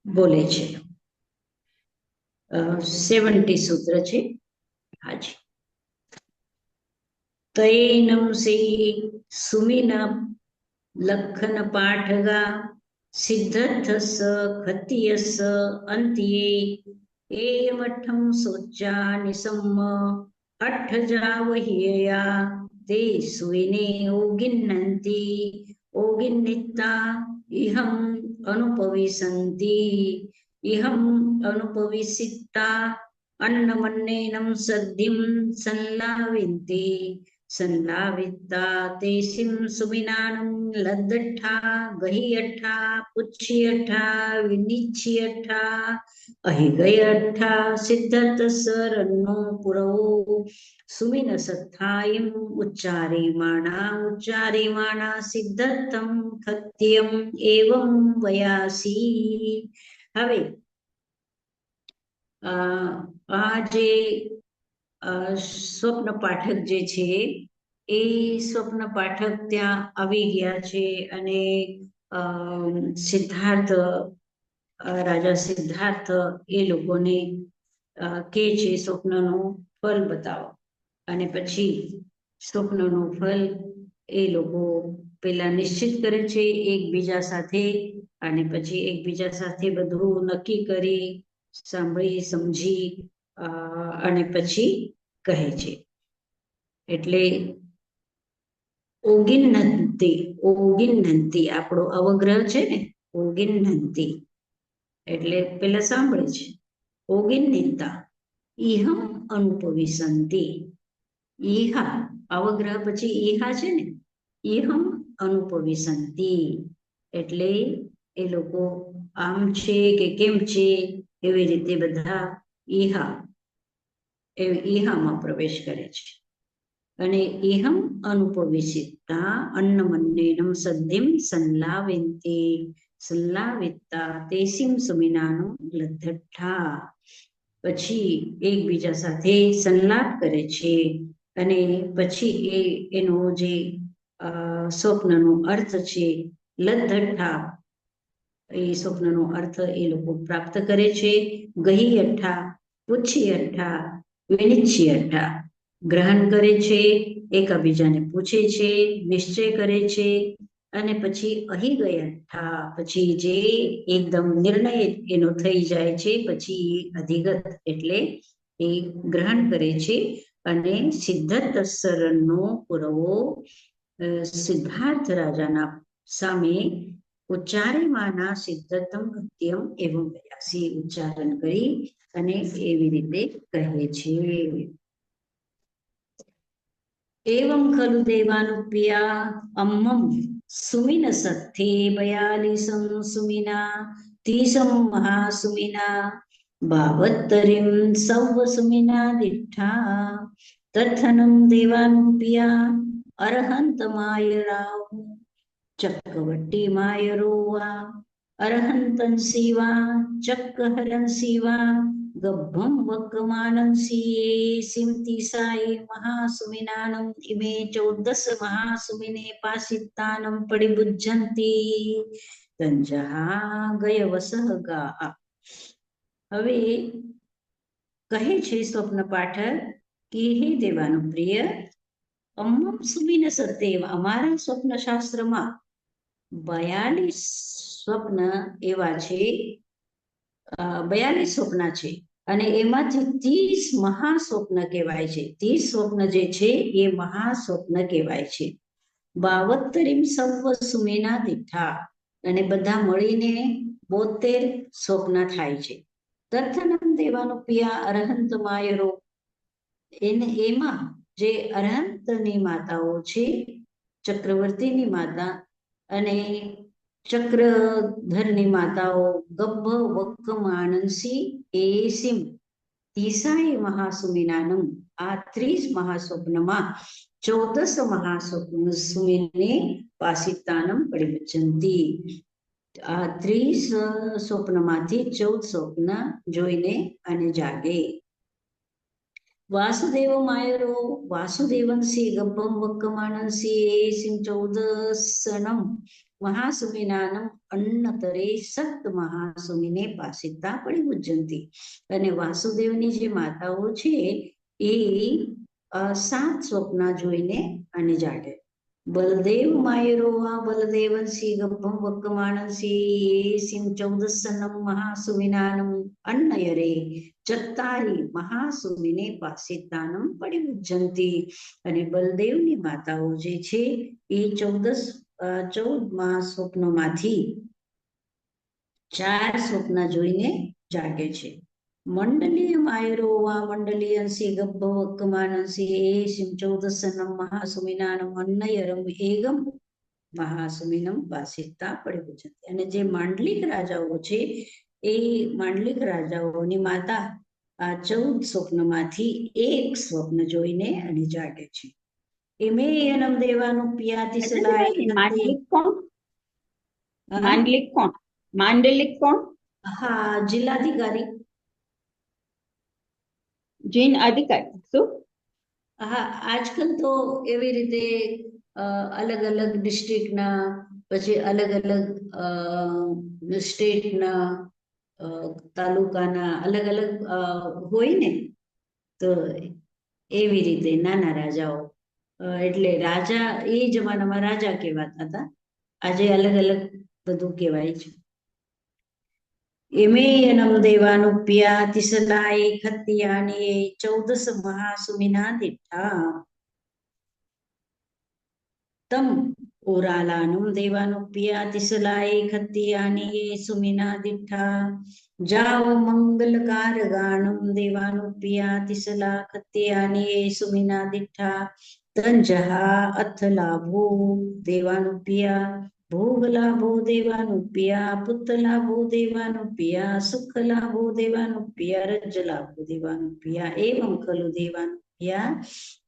બોલે છે 70 સૂત્ર છે હાજી તૈનમ સે સુમિના લખન પાઠગા સિદ્ધર્થસ ખત્યસ અંત્યે એમઠમ સોચ્ચા નિસમ્મ અઠ્ઠજાવહ્યયા તે સુવિને ઓગિન્નિત્તા ઇહમ અનુપવિશંતિ ઇહમ અનુપવિસિત્તા अन्नमन्नेनं सद्धिं संलावित्ता तेसिं सुमिनानं लद्दठा गहियठा पुच्छियठा विनिच्छियठा अहिगयठा सिद्धतसरन्नो पुरवो सुमिनसत्थायम् उच्चार्यमाणा सिद्धतं खत्यं एवं वयासि હવે આ જે સ્વપ્ન પાઠક જે છે એ સ્વપ્ન પાઠક ત્યાં આવી ગયા છે અને સિદ્ધાર્થ રાજા સિદ્ધાર્થ એ લોકોને કે છે સ્વપ્નનું ફલ બતાવો અને પછી સ્વપ્નનું ફલ એ લોકો પેલા નિશ્ચિત કરે છે એકબીજા સાથે અને પછી એકબીજા સાથે બધું નક્કી કરી સાંભળી સમજી અને પછી કહે છે એટલે ઓગિન્નંતિ આપણો અવગ્રહ છે ને ઓગિન્નંતિ એટલે પેલા સાંભળે છે ઓગિન્નિતા ઇહમ અનુપવિશંતિ ઇહા અવગ્રહ પછી ઇહા છે ને ઇહમ અનુપવિશંતિ એટલે એ લોકો આમ છે કે કેમ છે એવી રીતે બધા ઈહામાં પ્રવેશ કરે છે અને ઇહમ અનુપવિસિતા અન્નમન્નેનમ સદ્ધિમ સંલાવિત્તા તેસિમ સુમિનાનું લદ્ધઠ્ઠા પછી એકબીજા સાથે સંલાપ કરે છે અને પછી એનો જે સ્વપ્નનો અર્થ છે લદ્ધઠ્ઠા એ સ્વપ્નનો અર્થ એ લોકો પ્રાપ્ત કરે છે ગહી અઠ્ઠા પૂછી અઠ્ઠા વિનિચ્છી અઠ્ઠા ગ્રહણ કરે છે એકબીજાને પૂછે છે નિશ્ચય કરે છે અને પછી અહીં ગયા પછી જે એકદમ નિર્ણય એનો થઈ જાય છે પછી અધિગત એટલે એ ગ્રહણ કરે છે અને સિદ્ધતસરનો પુરવો સિદ્ધાર્થ રાજાના સામે ઉચ્ચાર્યમાના સિદ્ધતમ કૃત્યમ એવં વયાસી ઉચ્ચારણ કરી અને એવી રીતે કહે છે एवं खलु देवानुप्रिया अम्मं सुमिन सत्थे बयालिसं सुमिना तीसं महासुमिना भावत्तरिं सौवसुमिना दिट्ठा तत्थनं देवानुप्रिया अरहन्तमायराव चक्रवर्ती मायरोवा अरहंतं शिवा चक्रहरं शिवा गभ्भं वक्कमानं सिंतिसाये महासुमिनानं इमे 14 महासुमिने पासितानं परिबुज्जन्ति तंजहा गयवसः गा હવે કહે છે સ્વપ્ન પાઠક કે હે દેવાનું પ્રિય અમ્મમ સુમિન સત્યેવ અમારા સ્વપ્ન શાસ્ત્રમાં 42 સ્વપ્ન એવા છે 42 સ્વપ્ન છે અને એમાંથી 30 મહાસ્વપ્ન કહેવાય છે 30 સ્વપ્ન જે છે એ મહાસ્વપ્ન કહેવાય છે 72 સર્વ સુમેના દીઠા અને બધા મળીને 72 સ્વપ્ન થાય છે તથનમ દેવાનો પિયા અરહંત માયરો એમાં જે અરહંતની માતાઓ છે ચક્રવર્તીની માતા અને ચક્રધરની માતાઓ ગભ્ભ વક્ક માનસી એસિમ તીસાય મહાસુમિનાનમ આ 30 મહાસ્વપ્નમાં 14 મહાસ્વપ્ન સુમિને પાસિતાનમ પરિવચંતી આ 30 સ્વપ્નમાંથી 14 સ્વપ્ન જોઈને અને જાગે वासुदेवमायरो वासुदेवंसि गब्बं वक्कमानंसि एसिं चौदसनं મહાસુમિનાનમ અન્નતરે સપ્ત મહાસુમિને પાસિતા પડી પૂજ્યંતી. અને વાસુદેવની જે માતાઓ છે એ 7 સ્વપ્ન જોઈને આને જાગે. બલદેવ માયરોવા બલદેવંસી ગબ્ભમ વક્કમાનંસી સિંહ ચૌદસનમ મહાસુમિનાનમ અન્નયરે ચત્તારી મહાસુમિને પાસિતાનમ પરિપૂજ્યંતી. અને બલદેવની માતાઓ જે છે એ 14 સ્વપ્નોમાંથી 4 સ્વપ્ન જોઈને જાગે છે. મંડલીય માયરો વા મંડલીયંસી ગબ્ભવક્કમાનંસી એશિમ ચૌદસનમ મહાસુમિનાનમ અન્નયરમ એગમ મહાસુમિનમ વાસિતા પરિપૂજ્યંતી. અને જે માંડલિક રાજાઓ છે એ માંડલિક રાજાઓની માતા આ 14 સ્વપ્નમાંથી એક સ્વપ્ન જોઈને અને જાગે છે. એમે એનમ દેવાનું પિયાતિ સલાય માંડલિક કોણ? માંડલિક કોણ? માંડલિક કોણ? હા, જિલ્લાધિકારી. જૈન અધિકારી શું? હા, આજકાલ તો એવી રીતે અલગ અલગ ડિસ્ટ્રિક્ટના પછી અલગ અલગ સ્ટેટના તાલુકાના અલગ અલગ હોય ને, તો એવી રીતે નાના રાજાઓ એટલે રાજા એ જમાનામાં રાજા કહેવાતા હતા. આજે અલગ અલગ બધું કહેવાય છે. એમેયનમ દેવાનું પિયા તિસલાય ખત્યાની 14 મહાસુમિના દિઠ્ઠા તમ ઓરાલાનું દેવાનું પિયા તિસલાય ખત્યાની સુમિના દિઠ્ઠા જાવ મંગલકાર ગાણમ દેવાનું પિયા તિસલા ખત્યાની સુમિના દિઠ્ઠા તંજહા અથ લાભો દેવાનું પિયા ભોગ લાભો દેવાનું પિયા પુત્ર લાભો દેવાનું પિયા સુખ લાભો દેવાનું પિયા રજ લાભો દેવાનું પિયા એવં ખલુ દેવાનું પિયા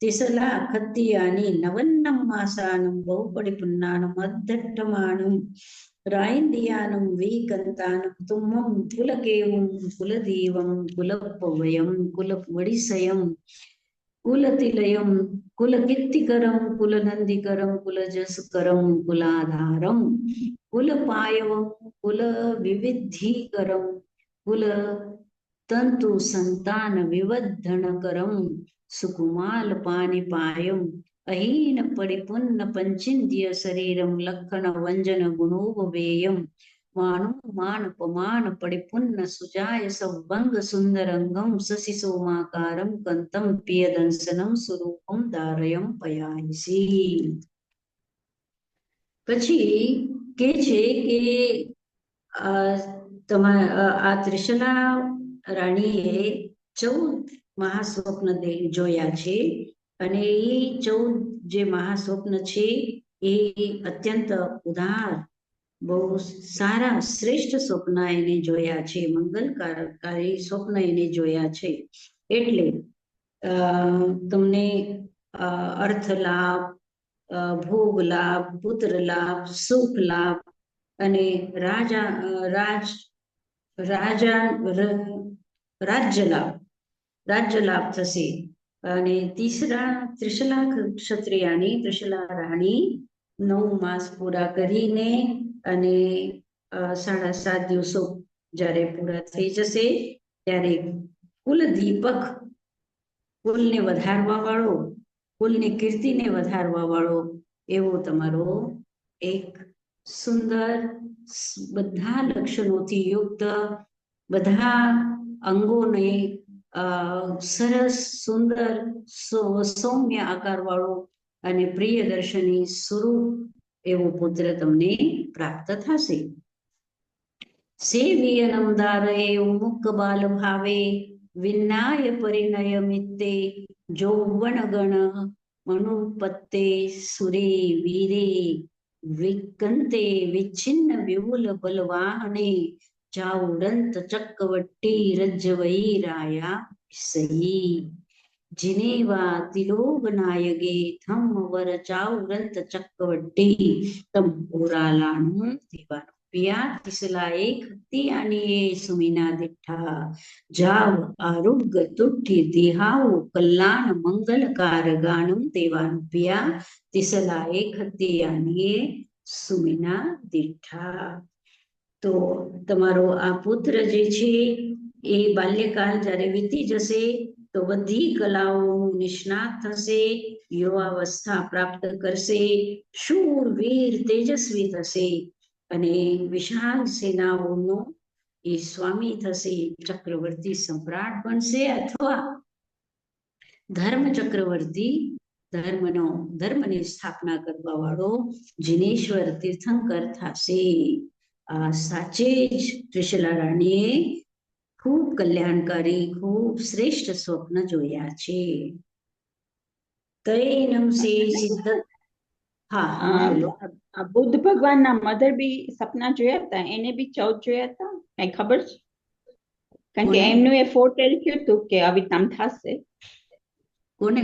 તિસલા ખત્યાની નવન્નમ માસાનું બહુપડિપુન્નાનું અદ્ધટ્ટમાનું રાયંદિયાનું વિકંતાનું તુમ્મમ કુલકેવું કુલદેવમ કુલપવયમ કુલવડિસયમ કુલતિલયમ કુલકીર્તિકરમ કુલનંદિકરમ કુલજસકરમ કુલાધારમ કુલપાયવમ કુલવિવિધીકરમ કુલ તંતુ સંતાન વિવર્ધનકરમ સુકુમાલ પાનિપાયમ અહીન પરિપુન્ન પંચિંદ્ય શરીરમ લખણ વંજન ગુણોપવેયમ માનું માન પમાન પરિપુન્ન સુજાય સૌભંગ સુંદરંગમ શશિ સોમાકારમ કંતમ પિયદંસનમ સ્વરૂપમ ધારયમ પયાયસી. પછી કે છે કે આ ત્રિશલા રાણીએ 14 મહાસ્વપ્ન જોયા છે. અને એ 14 જે મહાસ્વપ્ન છે એ અત્યંત ઉદાર બહુ સારા શ્રેષ્ઠ સ્વપ્ન એને જોયા છે, મંગલકારી સ્વપ્ન એને જોયા છે. એટલે તમને અર્થ લાભ, ભોગ લાભ, પુત્ર લાભ, સુખ લાભ અને રાજ્ય લાભ થશે. અને ત્રિશલા ક્ષત્રિયાની ત્રિશલા રાણી 9 માસ પૂરા કરીને અને 7.5 દિવસો જ્યારે પૂરા થઈ જશે ત્યારે કુલદીપક, કુલને વધારવા વાળો, કુલની કીર્તિને વધારવા વાળો એવો તમારો એક સુંદર બધા લક્ષણોથી યુક્ત, બધા અંગોને સરસ સુંદર સૌમ્ય આકાર વાળો અને પ્રિયદર્શની સ્વરૂપ એવો પુત્ર તમને પ્રાપ્ત થશે. સેવિયનમ ધારયે મુક બાલ ભાવે વિનાય પરિણય મિત્તે જૌવન ગણ મનુપત્તે સુરે વીરે વિકંતે વિચ્છિન્ન વિપુલ બલવાહને ચાઉડંત ચક્કવટ્ટી રજ્જવૈરાયા સહી जिनेवा तिलोक नायगे थम वर चाउरंत चक्रवट्टी तम ओरालाणु देवानु पिया तिसला एक हत्ती आणि ये सुमिना दिठ्ठा जाव आरोग्य तुठी देहाव कल्याण मंगलकार गाणम देवानु पिया तिसला एक हत्ती आणि ये સુમિના દીઠા. તો તમારો આ પુત્ર જે છે એ બાલ્યકાળ જ્યારે વીતી જશે તો બધી કલાઓનું નિષ્ણાત થશે, યુવાવસ્થા પ્રાપ્ત કરશે, શૂર વીર તેજસ્વી થશે અને વિશાળ સેનાઓનો એ સ્વામી થશે, ચક્રવર્તી સમ્રાટ બનશે અથવા ધર્મ ચક્રવર્તી ધર્મની સ્થાપના કરવા વાળો જિનેશ્વર તીર્થંકર થશે. આ સાચે જ ત્રિશલા રાણીએ ખૂબ કલ્યાણકારી, ખૂબ શ્રેષ્ઠ સ્વપ્ન જોયા છે. તૈનમ સે સિદ્ધ. હા, બોલો. આ બુદ્ધ ભગવાનના મધર બી સપના જોયા હતા, એને બી 14 જોયા હતા, કઈ ખબર છે? કારણ કે એમનું એ ફોરટેલ થયું હતું કે આવી આમ થશે. કોને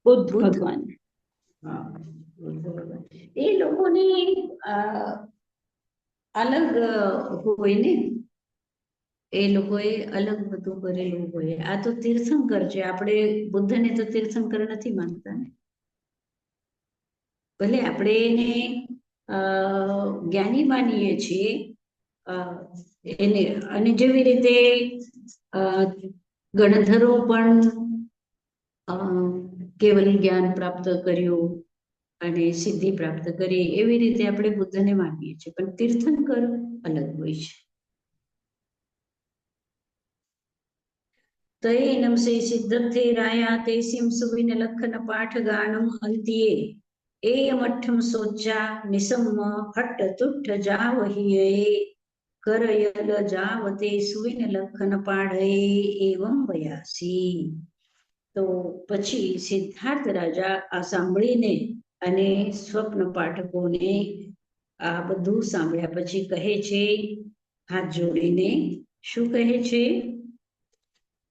બુદ્ધ ભગવાન. એ લોકોની અલગ હોય ને, એ લોકોએ અલગ બધું કરેલું હોય. આ તો તીર્થંકર છે, આપણે બુદ્ધને તો તીર્થંકર નથી માનતા ને. ભલે આપણે એને જ્ઞાની માનીએ છીએ એને, અને જેવી રીતે ગણધરો પણ કેવલ જ્ઞાન પ્રાપ્ત કર્યું અને સિદ્ધિ પ્રાપ્ત કરી, એવી રીતે આપણે બુદ્ધને માનીએ છીએ, પણ તીર્થંકર અલગ હોય છે. તૈનમ સે સિદ્ધર્થે રાયા તે સિમ સુવિન લખન પાઠ ગાનમ અંતિયે એયમઠમ સોચા નિસમ્મ હટ્ટ તુઠ્ઠ જાવહિયે કરયલ જાવતે સુવિન લખન પાઢે એવમ વયાસી. તો પછી સિદ્ધાર્થ રાજા આ સાંભળીને અને સ્વપ્ન પાઠકોને આ બધું સાંભળ્યા પછી કહે છે, હાથ જોડીને શું કહે છે?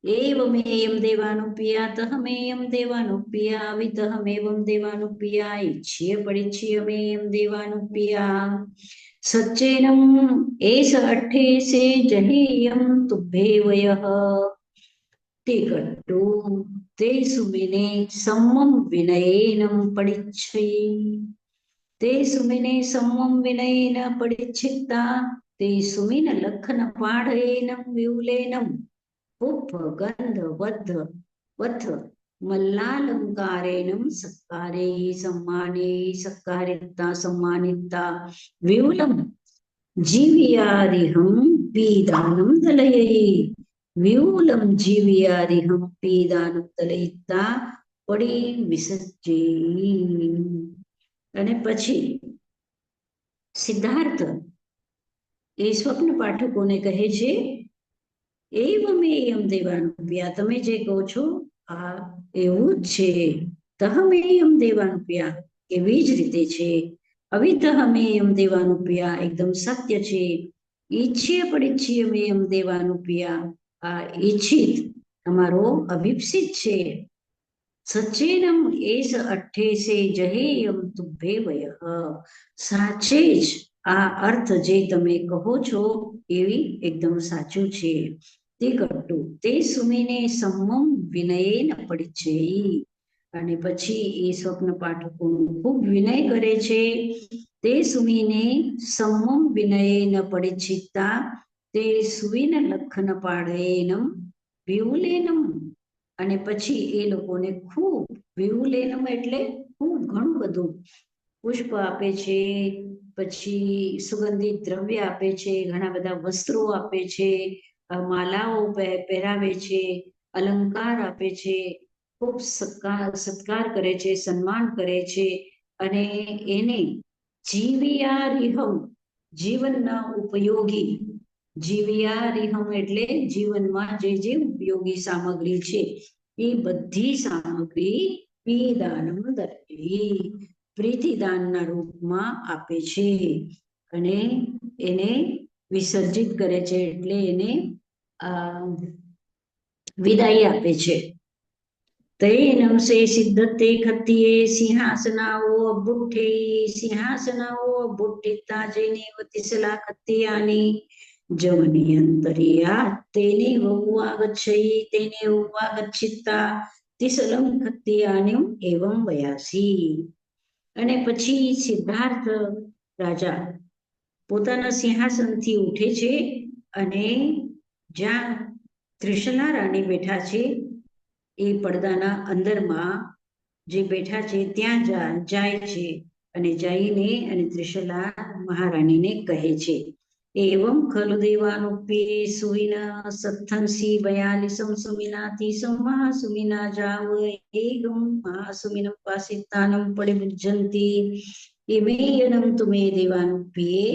एवमेयं देवानुप्रियातहमेयं देवानुप्रिया वितहमेवं देवानुप्रिया इच्छ्य परिच्छ्यमेयं देवानुप्रिया सच्चेनं एष अट्ठे से जहेयं तुभ्येवयः तिकट्टु ते सुमिने सम्मं विनयेनं परिच्छ्यि ते सुमिने सम्मं विनयेन परिच्छित्ता ते सुमिन लखन पाढयेनं विपुलेनं पुप्प गंध वथ मल्लालंकारेणं सत्कारे सम्माने सत्कारिता सम्मानिता विपुलं जीवियारिहं पीदानं दलये विपुलं जीवियारिहं पीदानं दलयिता पड़ी विसज्जे. અને પછી સિદ્ધાર્થ એ સ્વપ્ન પાઠકોને કહે છે, એવમેયમ દેવાનુપ્રિયા, તમે જે કહો છો આ એવું જ છે. તહમેયમ દેવાનુપ્રિયા, એવી જ રીતે છે. અવિતહમેયમ દેવાનુપ્રિયા, એકદમ સત્ય છે. ઈચ્છ્ય પરિચ્છ્યમેયમ દેવાનુપ્રિયા, આ ઈચ્છિત તમારો અભિપ્સિત છે. સચેનમ એસ અઠ્ઠે સે જહેયમ તુભ્યેવયઃ, સાચે જ આ અર્થ જે તમે કહો છો એવી એકદમ સાચું છે. તે કટ્ટુ તે સુમીને સમ્મમ વિનયેન પરિચ્છયી, અને પછી એ સ્વપ્ન પાઠકોનું ખૂબ વિનય કરે છે. તે સુમીને સમ્મમ વિનયેન પરિચ્છિતા તે સુવિન લખન પાઢયેનમ વિપુલેનમ, અને પછી એ લોકોને ખૂબ વિપુલેનમ એટલે ખૂબ ઘણું બધું પુષ્પ આપે છે, પછી સુગંધિત દ્રવ્ય આપે છે, ઘણા બધા વસ્ત્રો આપે છે, માલાઓ પહેરાવે છે, અલંકાર આપે છે, ખૂબ સત્કાર કરે છે, સન્માન કરે છે, અને એને જીવિયારિહમ, જીવનના ઉપયોગી, જીવિયારિહમ એટલે જીવનમાં જે ઉપયોગી સામગ્રી છે એ બધી સામગ્રી પીદાનમ દલયે, પ્રીતિદાનના રૂપમાં આપે છે અને એને વિસર્જિત કરે છે, એટલે એને વિદાય આપે છે. तैनं से सिद्धते खत्तिये सिंहासनाओ बुद्धे सिंहासनाओ बुद्धिता जेनेव तिसला खत्तियानि जमनीयन्तर्या तेने वहुआगच्छयि तेने वहुआगच्छिता तिसलं खत्तियानिम् एवं वयासि। અને પછી સિદ્ધાર્થ રાજા પોતાના સિંહાસનથી ઉઠે છે અને જ્યાં ત્રિશલા રાણી બેઠા છે એ પડદાના અંદરમાં જે બેઠા છે ત્યાં જાય છે અને જઈને અને ત્રિશલા મહારાણીને કહે છે एवं खलु देवानुप्ये सुविना सत्थंसी बयालिसं सुमिनाति महासुमिना जाव एकं महासुमिनं पासितानं परिभुज्यन्ति इमेयनं तुमे देवानुप्ये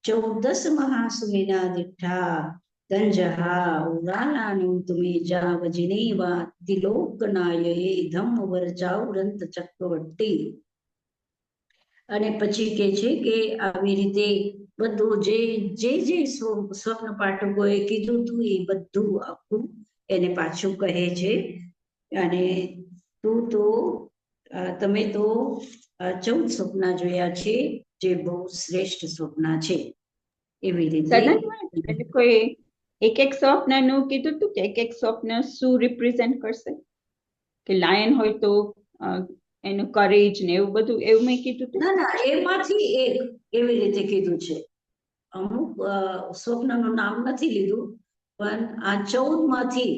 14 महासुमिना दिट्ठा तंजहा उदालानं तुमे जाव जिनेवा तिलोकनाये धम्म वरजावरंत चक्रवर्ती। અને પછી કે છે કે આવી રીતે બધું જે સ્વપ્ન પાઠકોએ કીધું હતું એ બધું આખું એને પાછું કહે છે અને તમે તો 14 સ્વપ્ન જોયા છે જે બહુ શ્રેષ્ઠ સ્વપ્ન છે એવી રીતે કોઈ એક સ્વપ્નનું કીધું હતું કે એક સ્વપ્ન શું રિપ્રેઝન્ટ કરશે કે લાયન હોય તો એનું કરેજ ને એવું બધું એવું મેં કીધું હતું? ના એમાંથી એક એવી રીતે કીધું છે અમુક સ્વપ્નનું નામ નથી લીધું પણ આ 14 માંથી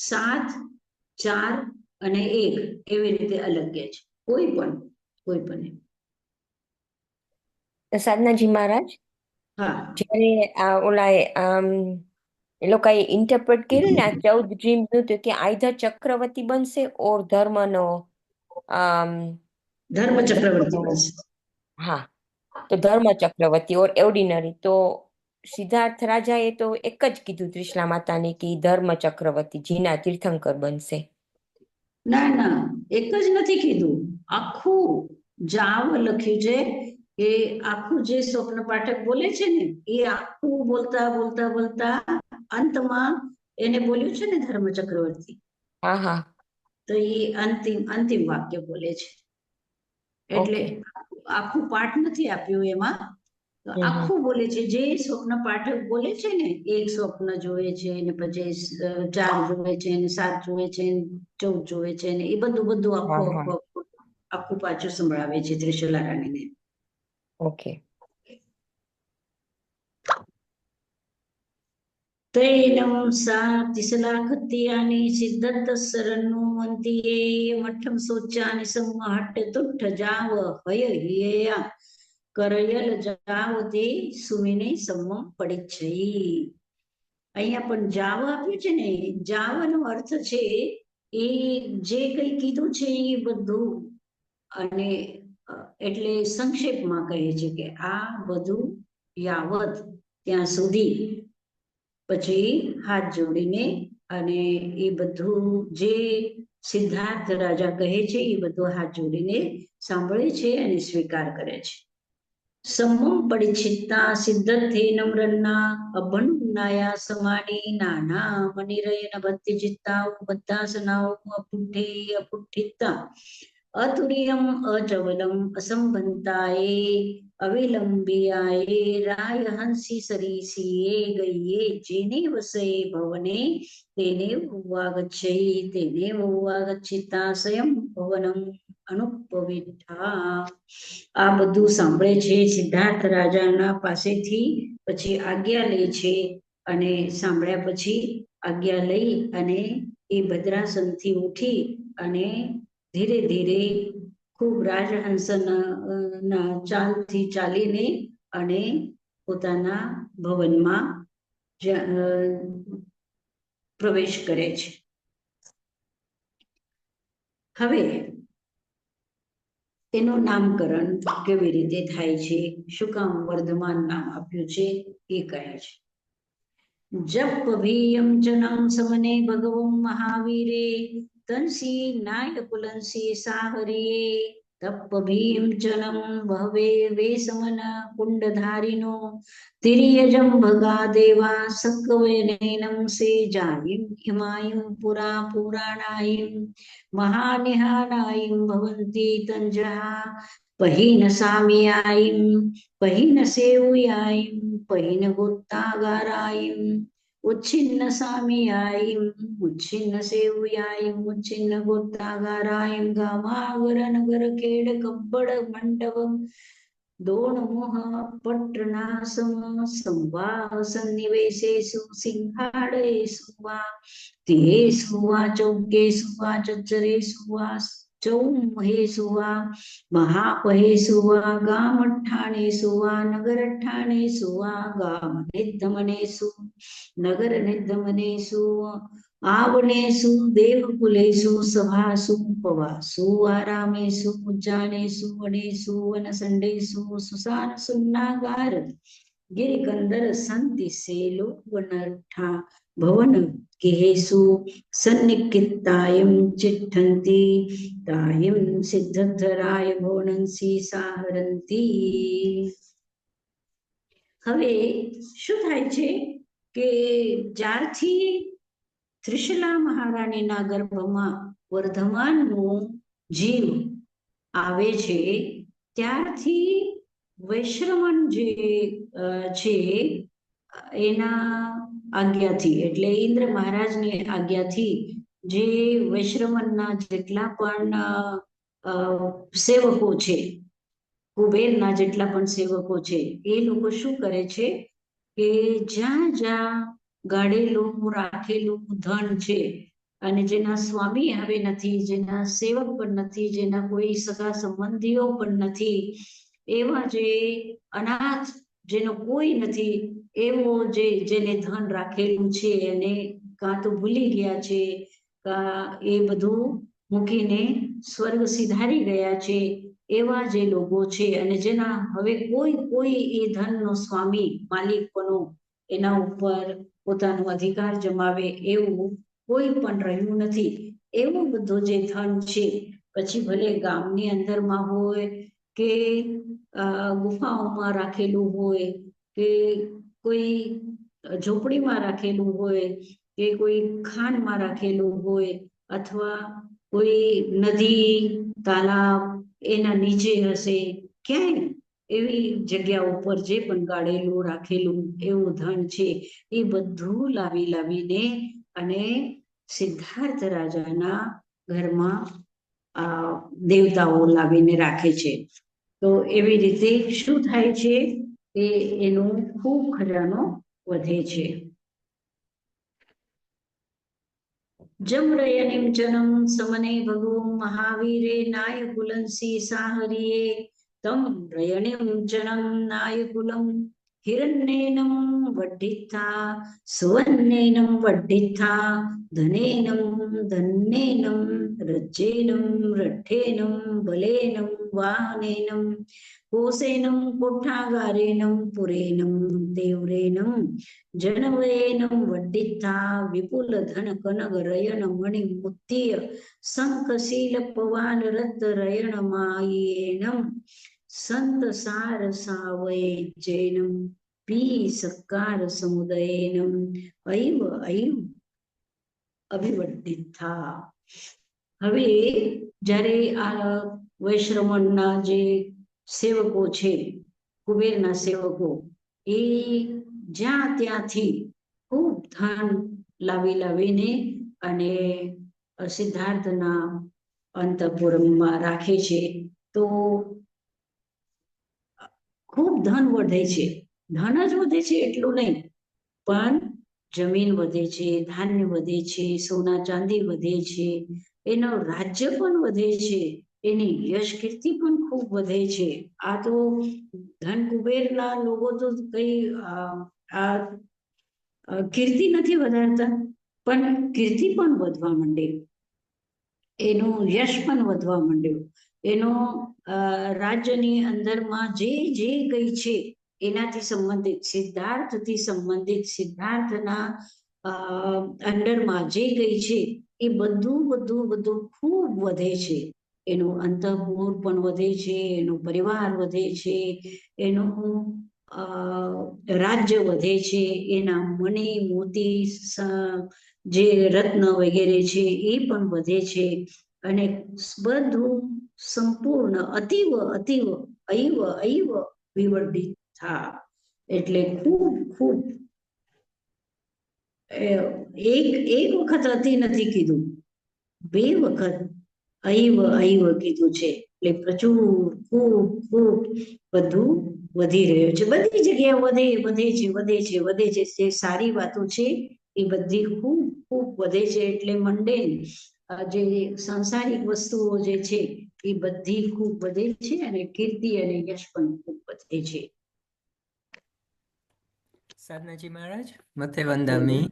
7 4 અને 1 એવી રીતે અલગ કે છે કોઈ પણ સાધનાજી મહારાજ હા જ્યારે આ ઓલા એ લોકોએ ઇન્ટરપ્રેટ કર્યું ને આ 14 ડ્રીમ નું તો કે આઈધર ચક્રવર્તી બનશે ઓર ધર્મનો ધર્મ ચક્રવર્તી બનશે। હા તો ધર્મ ચક્રવર્તી ઓર ઓર્ડિનરી તો સિદ્ધાર્થ રાજાએ તો એક જ કીધું ત્રિશલા માતાને કે ધર્મ ચક્રવર્તી જીના તીર્થંકર બનશે। ના એક જ નથી કીધું આખું જાવ લખ્યું છે કે આખું જે સ્વપ્ન પાઠક બોલે છે ને એ આખું બોલતા અંતમાં એને બોલ્યું છે ને ધર્મ ચક્રવર્તી હા તો એ અંતિમ વાક્ય બોલે છે એટલે આખું પાઠ નથી આપ્યું એમાં આખું બોલે છે જે સ્વપ્ન પાઠક બોલે છે ને એક સ્વપ્ન જોવે છે ને પછી 4 જોવે છે ને 7 જોવે છે 14 જોવે છે ને એ બધું આખું પાછું સંભળાવે છે ત્રિશલા રાણીને। ઓકે તૈનમ સા તિસલા ખત્તિયાની સિદ્ધત સરન્નુવંતિયે મઠ્ઠમ સોચાની સંહટ્ટ તુઠ્ઠ જાવ હય હિયા કરયલ જાવ તે સુમિને સમમ પડિચ્છઈ। અહીંયા પણ જાવ આપ્યું છે ને જાવનો અર્થ છે એ જે કંઈ કીધું છે એ બધું અને એટલે સંક્ષેપમાં કહે છે કે આ બધું યાવત ત્યાં સુધી પછી હાથ જોડીને અને એ બધું જે સિદ્ધાર્થ રાજા કહે છે એ બધું હાથ જોડીને સાંભળે છે અને સ્વીકાર કરે છે। सम्मम परिचिता सिद्धते नम्रन्ना अभन्नाया समानी नाना मणिरयन भक्ति चित्ता बद्धासनाओ अपुठे अपुठिता अतुर्यम अचवलम असंबंताये अविलंबियाये राय हंसी सरीसिये गये जेने वसे भवने तेने वागच्छयि तेने वागच्छिता स्वयं भवनम અનુપવિઠા। આ બધું સાંભળે છે સિદ્ધાર્થ રાજાના પાસેથી પછી આજ્ઞા લે છે અને સાંભળ્યા પછી આજ્ઞા લઈ અને એ ભદ્રાસનથી ઉઠી અને ધીરે ધીરે ખૂબ રાજહંસના ચાલથી ચાલીને અને પોતાના ભવનમાં પ્રવેશ કરે છે। હવે તેનું નામકરણ કેવી રીતે થાય છે શું કામ વર્ધમાન નામ આપ્યું છે એ કહે છે। જપ ભીયમ જનમ સમને ભગવં મહાવીરે તંસી નાય કુલંસી સાહરિયે તપ્પભીંચનમ ભવે વેસમન કુંડધારિનો તિર્યજમ ભગા દેવા સકવનેનમ સેજાયિમ હિમાયુમ પુરા પુરાણાયિમ મહાનિહાનાયિમ ભવંતી તંજહા પહીન સામિયાયિમ પહીન સેવુયાયિમ પહીન ગોત્તાગારાયિમ ઉચ્છિન્ન સામિયાયિમ ઉચ્છિન્ન સેવુયાયિમ ઉચ્છિન્ન ગોત્તાગારાયિમ ગામાગર નગર ખેડ કબ્બડ મંડપમ દોણમોહ પટ્ટનાસમ સંવાહ સન્નિવેશેષુ સિંહાડેષુ વા તેષુ વા ચૌકેષુ વા ચચરેષુ વા ચૌમહેષુ વા મહાપહેષુ વા ગામઠ્ઠાણેષુ વા નગરઠ્ઠાણેષુ વા ગામનિર્ધમનેષુ નગરનિર્ધમનેષુ आवनेषु देवकुलेषु सभासु पवासु आरामेषु उज्जानेषु वनेषु वनसण्डेषु सुसान सुन्नागार गिरिकन्दर सन्ति सेलो वनठा भवन गेहेषु सन्निकित्तायं चिट्ठन्ति तायं सिद्धधराय भवनंसि साहरन्ति। હવે શું થાય છે કે જ્યારથી ત્રિશલા મહારાણીના ગર્ભમાં વર્ધમાનનું જીવ આવે છે ત્યારથી વૈશ્રવણ જે છે એના આજ્ઞાથી એટલે ઇન્દ્ર મહારાજની આજ્ઞાથી જે વૈશ્રવણના જેટલા પણ સેવકો છે કુબેરના જેટલા પણ સેવકો છે એ લોકો શું કરે છે કે જ્યાં જ્યાં ગાડેલું રાખેલું ધન છે અને જેના સ્વામી હવે નથી, જેના સેવક પણ નથી, જેના કોઈ સગા સંબંધીઓ પણ નથી, એવા જે અનાથ જેનો કોઈ નથી એવો જેને ધન રાખેલું છે અને કાં તો ભૂલી ગયા છે એ બધું મૂકીને સ્વર્ગ સિધારી ગયા છે એવા જે લોકો છે અને જેના હવે કોઈ એ ધનનો સ્વામી માલિકનો એના ઉપર પોતાનો અધિકાર જમાવે એવું કોઈ પણ રહ્યું નથી એવું બધું જે ધન છે પછી ભલે ગામની અંદરમાં હોય કે ગુફાઓમાં રાખેલું હોય કે કોઈ ઝોપડીમાં રાખેલું હોય કે કોઈ ખાનમાં રાખેલું હોય અથવા કોઈ નદી તાલાબ એના નીચે હશે ક્યાંય એવી જગ્યા ઉપર જે પણ ગાળેલું રાખેલું એવું ધન છે એ બધું લાવીને અને સિદ્ધાર્થ રાજાના ઘરમાં દેવતાઓ લાવીને રાખે છે. તો એવી રીતે શું થાય છે કે એનો ખૂબ ખજાનો વધે છે. જમરયનિમ ચનમ સમને ભગો મહાવીરે નાયકુલંસી સાહરિયે તમ રયણિમ ચનમ નાયકુલમ હિરણ્યેનમ વઢ્ઢિથા સુવર્ણેનમ વઢ્ઢિથા ધનેનમ ધન્યેનમ રજ્જેનમ રઠ્ઠેનમ બલેનમ વાહનેનમ કોશેનમ કોઠાગારેનમ પુરેનમ દેવરેનમ જનવયેનમ વઢ્ઢિથા વિપુલ ધન કનગ રયણ મણિ મુત્ય શંખ શીલ પવાન રત રયણ માયેનમ સંત સાર સાવયે જૈનમ પી સકાર સમુદયેનમ અયવ અયવ અભિવર્ધિથા. હવે જ્યારે આ વૈશ્રવણના જે સેવકો છે કુબેરના સેવકો એ જ્યાં ત્યાંથી ખૂબ ધન લાવીને અને સિદ્ધાર્થના અંતઃપુરમાં રાખે છે તો ખૂબ ધન વધે છે. ધન જ વધે છે એટલું નહીં પણ જમીન વધે છે, ધાન્ય વધે છે, સોના ચાંદી વધે છે, એનો રાજ્ય પણ વધે છે, એની યશ કીર્તિ પણ ખૂબ વધે છે. આ તો ધન કુબેરના લોકો તો કઈ આ કીર્તિ નથી વધારતા પણ કીર્તિ પણ વધવા માંડે, એનું યશ પણ વધવા માંડ્યું, એનો રાજ્યની અંદરમાં જે કઈ છે એનાથી સંબંધિત સિદ્ધાર્થથી સંબંધિત સિદ્ધાર્થના અંડરમાં જે કઈ છે એ બધું ખૂબ વધે છે. એનું અંતઃપુર પણ વધે છે, એનો પરિવાર વધે છે, એનું રાજ્ય વધે છે, એના મણી મોતી જે રત્ન વગેરે છે એ પણ વધે છે, અને બધું સંપૂર્ણ અતીવ અતીવ અયવ અયવ વિવર્ધિત થા, એટલે ખૂબ ખૂબ એક વખત અતિ નથી કીધું, 2 વખત અયવ અયવ કીધું છે, એટલે પ્રચુર ખૂબ ખૂબ બધું વધી રહ્યું છે, બધી જગ્યા વધે વધે છે વધે છે વધે છે, જે સારી વાતો છે એ બધી ખૂબ ખૂબ વધે છે, એટલે મંડેન જે સાંસારિક વસ્તુઓ જે છે એ બધી ખૂબ વધે છે, અને કીર્તિ અને યશ પણ ખૂબ વધે છે. સાધનાજી મહારાજ મતે વંદામી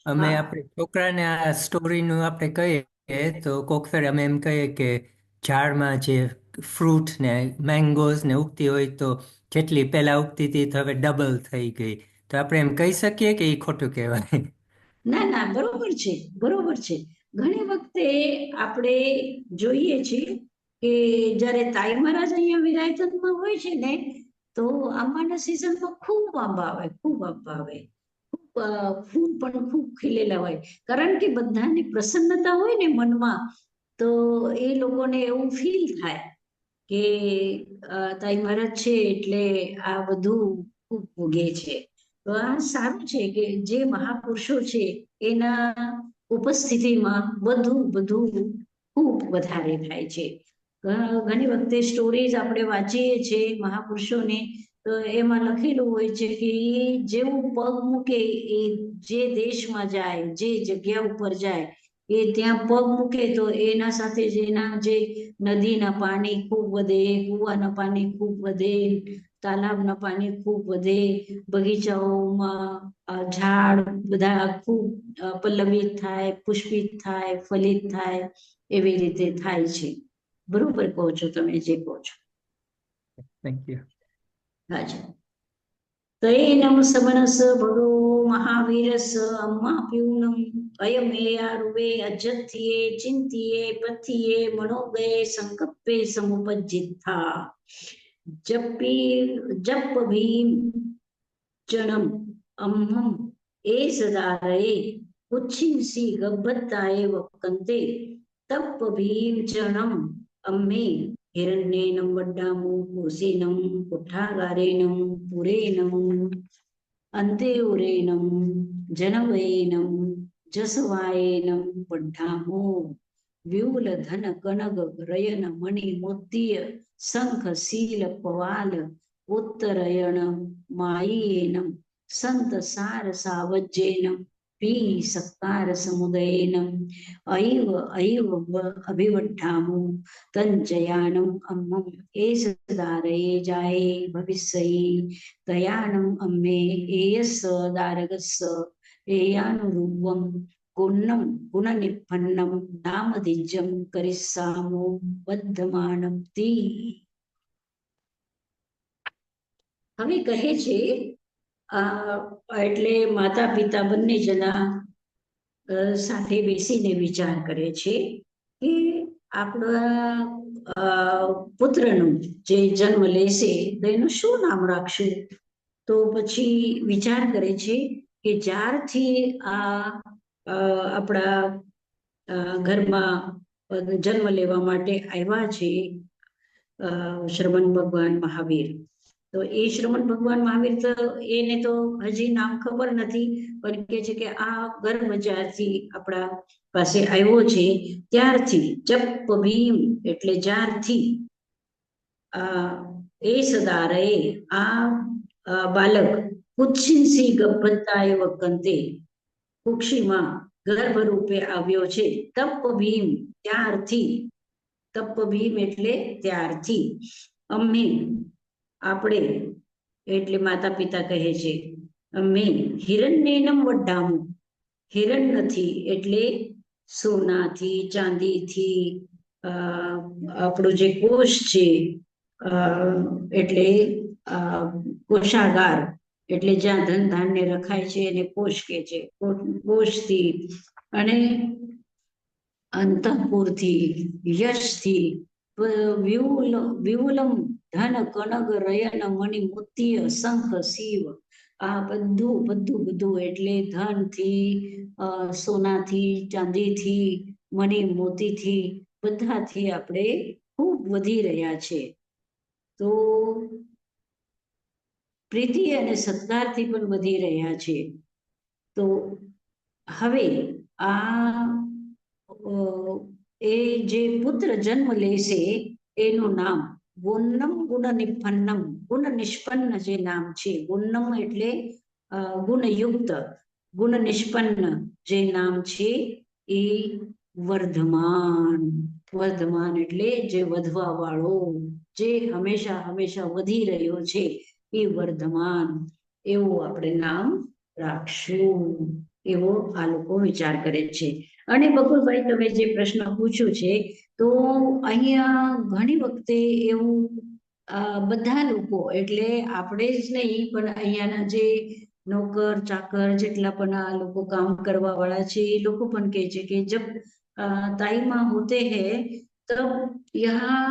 અમે આપણે છોકરાને આ સ્ટોરીનું આપણે કહીએ તો કોક ફેર અમે એમ કહીએ કે ઝાડમાં જે ફ્રૂટ ને મેંગોઝ ને ઉગતી હોય તો જેટલી પહેલા ઉગતી હતી તો હવે ડબલ થઈ ગઈ, તો આપણે એમ કહી શકીએ કે એ ખોટું કહેવાય? ના ના, બરોબર છે, બરોબર છે. ઘણી વખતે આપણે જોઈએ છીએ કે જ્યારે તાઈ મહારાજ અહીંયા વિરાયતનમાં હોય છે ને, તો આંબાના સિઝનમાં ખૂબ આંબા આવે, ખૂબ આંબા આવે, ફૂલ પણ ખૂબ ખીલેલા હોય, કારણ કે બધાની પ્રસન્નતા હોય ને મનમાં, તો એ લોકોને એવું ફીલ થાય કે તાઈ મહારાજ છે એટલે આ બધું ખૂબ ઉગે છે. તો આ સારું છે કે જે મહાપુરુષો છે એના ઉપસ્થિતિમાં બધું બધું ખૂબ વધારે થાય છે. ઘણી વખતે સ્ટોરીઝ આપણે વાંચીએ છીએ મહાપુરુષોને, તો એમાં લખેલું હોય છે કે જેવું પગ મૂકે એ જે દેશમાં જાય, જે જગ્યા ઉપર જાય, એ ત્યાં પગ મૂકે તો એના સાથે જ એના જે નદીના પાણી ખૂબ વધે, કૂવાના પાણી ખૂબ વધે, તાલાબના પાણી ખૂબ વધે, બગીચાઓમાં ઝાડ બધા ખૂબ પલ્લવિત થાય, પુષ્પિત થાય, ફલિત થાય, એવી રીતે થાય છે. બરોબર કહો છો તમે જે કહો છો. Thank you. હાજી. તૈનમ સમનસ ભગો મહાવીરસ અમ્માપ્યુનમ અયમેયારુવે અજથ્યે ચિંતિયે પથ્યે મનોગયે સંકપ્પે સમુપજ્જિત્થા જપ ભીમ જનમ અમ્મમ એ સદારયે ઉચ્છિંસી ગબ્બત્તાએ વક્કંતે તપ ભીમ જનમ અમ્મે હિરણ્યેનમ વડ્ડામુ કોશેનમ કુઠાગારેનમ પુરેનમ અંતેઉરેનમ જનવયેનમ જસવાયેનમ વડ્ડામો વ્યુલ ધન કનગ રયન મણિ મોત્ય શંખ શીલ પવાલ ઉત્તરયણ માયીયેનમ સંત સાર સાવજ્યેનમ પી સત્કાર સમુદયેનમ અયવ અયવ અભિવડ્ઢામુ તંજયાનમ અમ્મમ એસદારયે જાયે ભવિષ્યયે દયાનમ અમ્મે એયસ દારગસ્સ એયાનુરૂપમ ગુણમ ગુણનિપન્નમ નામધિજ્જમ કરિસ્સામો બદ્ધમાનમ તી. હવે કહે છે એટલે માતા પિતા બંને જણા સાથે બેસીને વિચાર કરે છે કે આપણા પુત્રનું જે જન્મ લેશે તો એનું શું નામ રાખશું? તો પછી વિચાર કરે છે કે જ્યારથી આપણા ઘરમાં જન્મ લેવા માટે આવ્યા છે શ્રવણ ભગવાન મહાવીર, તો એ શ્રવણ ભગવાન મહાવીર તો એને તો હજી નામ ખબર નથી, પણ કે છે કે આ ગર્ભ જ્યારથી આપણા પાસે આવ્યો છે ત્યારથી જપ ભીમ એટલે જ્યારથી એ સદારયે આ બાલક કુત્સિંસી ગબ્બત્તાએ વક્કંતે કુક્ષીમાં ગર્ભ રૂપે આવ્યો છે, તપ ભીમ ત્યારથી, તપ ભીમ એટલે ત્યારથી, અમે આપણે એટલે માતા પિતા કહે છે અમે હિરણ્યેનમ વડ્ડામુ, હિરણ નથી એટલે સોનાથી ચાંદીથી આપણું જે કોષ છે એટલે કોષાગાર એટલે જ્યાં ધન ધાન્ય રખાય છે એને કોષ કે છે, કોષથી અને અંતઃપુરથી, યશથી વિવુલમ ધન કનક રયન મણિ મોતીય શંખ શિવ. આ બધું એટલે ધનથી, સોનાથી, ચાંદીથી, મણિ મોતીથી, બધાથી આપણે ખૂબ વધી રહ્યા છે. તો પ્રીતિ અને સત્કારથી પણ વધી રહ્યા છે. તો હવે આ એ જે પુત્ર જન્મ લેશે એનું નામ ગુણનમ ગુણ નિપન્નમ, ગુણ નિષ્પન્ન જે નામ છે. ગુણનમ એટલે ગુણયુક્ત, ગુણ નિષ્પન્ન જે નામ છે એ વર્ધમાન. વર્ધમાન એટલે જે વધવા વાળો, જે હંમેશા વધી રહ્યો છે એ વર્ધમાન, એવું આપણે નામ રાખશું, એવો આ લોકો વિચાર કરે છે. અને બકુલભાઈ, તમે જે પ્રશ્ન પૂછ્યો છે, તો અહીંયા ઘણી વખતે એવું બધા લોકો, એટલે આપણે જ નહીં પણ અહીંયાના જે નોકર ચાકર જેટલા પણ આ લોકો કામ કરવા વાળા છે એ લોકો પણ કહે છે કે જબ ताई होते हैं तब यहाँ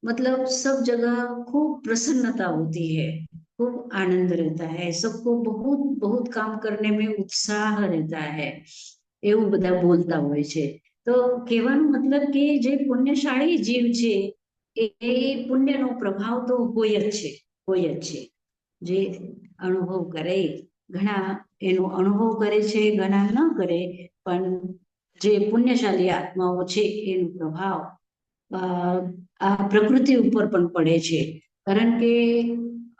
मतलब सब जगह खूब प्रसन्नता होती है, खूब आनंद रहता है, सबको बहुत बहुत काम करने में उत्साह रहता है, એવું બધા બોલતા હોય છે. તો કહેવાનો મતલબ કે જે પુણ્યશાળી જીવ છે એ પુણ્યનો પ્રભાવ તો હોય જ છે. જે અનુભવ કરે, ઘણા એનો અનુભવ કરે છે, ઘણા ન કરે, પણ જે પુણ્યશાળી આત્માઓ છે એનો પ્રભાવ આ પ્રકૃતિ ઉપર પણ પડે છે. કારણ કે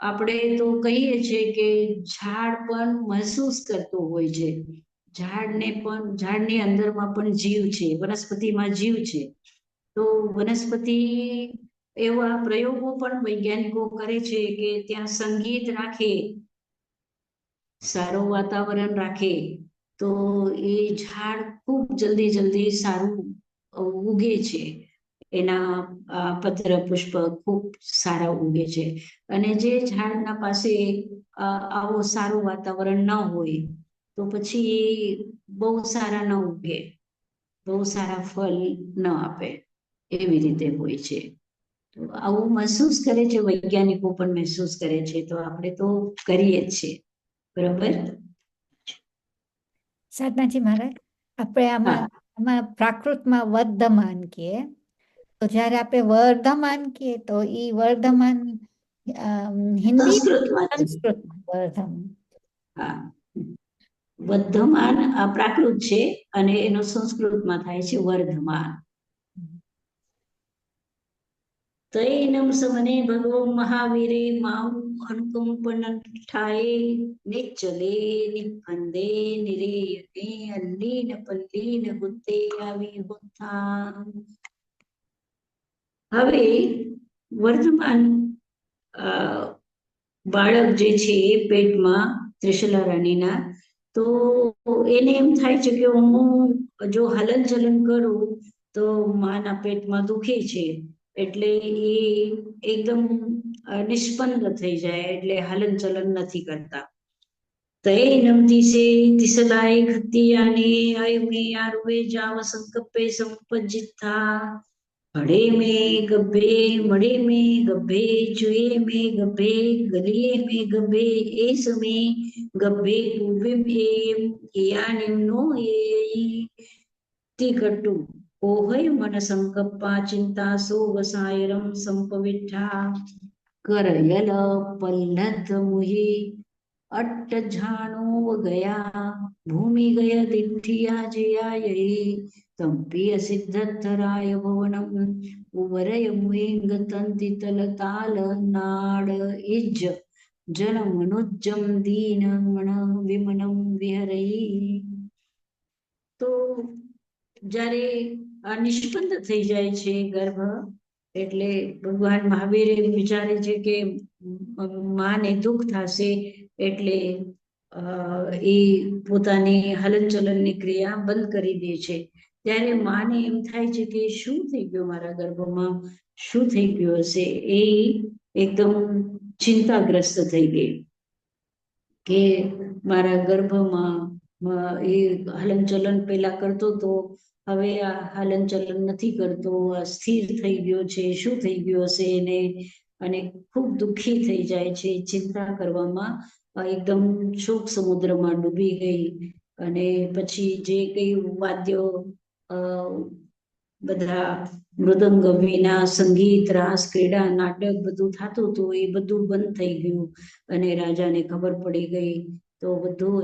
આપણે તો કહીએ છીએ કે ઝાડ પણ મહેસૂસ કરતું હોય છે. ઝાડની અંદરમાં પણ જીવ છે, વનસ્પતિમાં જીવ છે. તો વનસ્પતિ એવા પ્રયોગો પણ વૈજ્ઞાનિકો કરે છે કે ત્યાં સંગીત રાખે, સારું વાતાવરણ રાખે, તો એ ઝાડ ખૂબ જલ્દી સારું ઉગે છે. એના પત્ર પુષ્પ ખૂબ સારા ઉગે છે. અને જે ઝાડના પાસે આવો સારું વાતાવરણ ન હોય તો પછી બહુ સારા ન ઉગે, બહુ સારા ફળ ન આપે, એવી રીતે હોય છે. તો આવું મહેસૂસ કરે છે, વૈજ્ઞાનિકો પણ મહેસૂસ કરે છે, તો આપણે તો કરીએ જ છીએ. બરોબર. સાધનાજી મહારાજ, આપણે આમાં પ્રાકૃતમાં વર્ધમાન કહીએ, તો જયારે આપણે વર્ધમાન કહીએ તો એ વર્ધમાન હિન્દી સંસ્કૃતમાં વર્ધમાન. હા, વર્ધમાન આ પ્રાકૃત છે અને એનો સંસ્કૃતમાં થાય છે વર્ધમાન. તૈનમ સમને ભગવો મહાવીરે માઉ અનુકંપનઠાએ નિચ્ચલે નિપંદે નિરેયને અલ્લીન પલ્લીન ગુત્તે આવી હોતા. હવે વર્ધમાન બાળક જે છે પેટમાં ત્રિશલા રાણીના, તો એને એમ થાય છે કે હું જો હલન ચલન કરું તો માના પેટમાં દુખે છે, એટલે એ એકદમ નિષ્પન્ન થઈ જાય, એટલે હલન ચલન નથી કરતા. તૈનમ દિશે દિશલાય ખતિયાને અયમે આરુવે જાવ સંકપ્પે સંપજિતા. હડે में गब्बे, मड़े में गब्बे, चुए में गब्बे, गलिए में गब्बे, एस में गब्बे, पूर्वे में यानिम्नो ये तिकट्टु ओहय मन संकप्पा चिंता सो वसायरम संपविठा करयल पल्लद मुहि अट्ट झाणो गया भूमि गया दिठिया जया यही तंपीय सिद्धराय भवनम उवरय मुइंग तंति तल ताल नाड इज जन मनुज्जम दीन मण विमनम विहरई. તો જ્યારે આ નિષ્પન્ન થઈ જાય છે ગર્ભ, એટલે ભગવાન મહાવીર એમ વિચારે છે કે માને દુઃખ થશે, એટલે એ પોતાની હલનચલનની ક્રિયા બંધ કરી દે છે. ત્યારે માને એમ થાય છે કે શું થઈ ગયું મારા ગર્ભમાં, શું થઈ ગયું હશે. એ એકદમ ચિંતાગ્રસ્ત થઈ ગઈ કે મારા ગર્ભમાં એ હલનચલન પેલા કરતો હતો, હવે આ હલનચલન નથી કરતો, આ સ્થિર થઈ ગયો છે, શું થઈ ગયું હશે એને, અને ખૂબ દુઃખી થઈ જાય છે, ચિંતા કરવામાં એકદમ શોક સમુદ્રમાં ડૂબી ગઈ. અને પછી જે કઈ વાદ્યો બધા મૃદંગ, વીણા, સંગીત, રાસ, ક્રીડા, નાટક બધું થતું હતું એ બધું બંધ થઈ ગયું. અને રાજાને ખબર પડી ગઈ તો બધું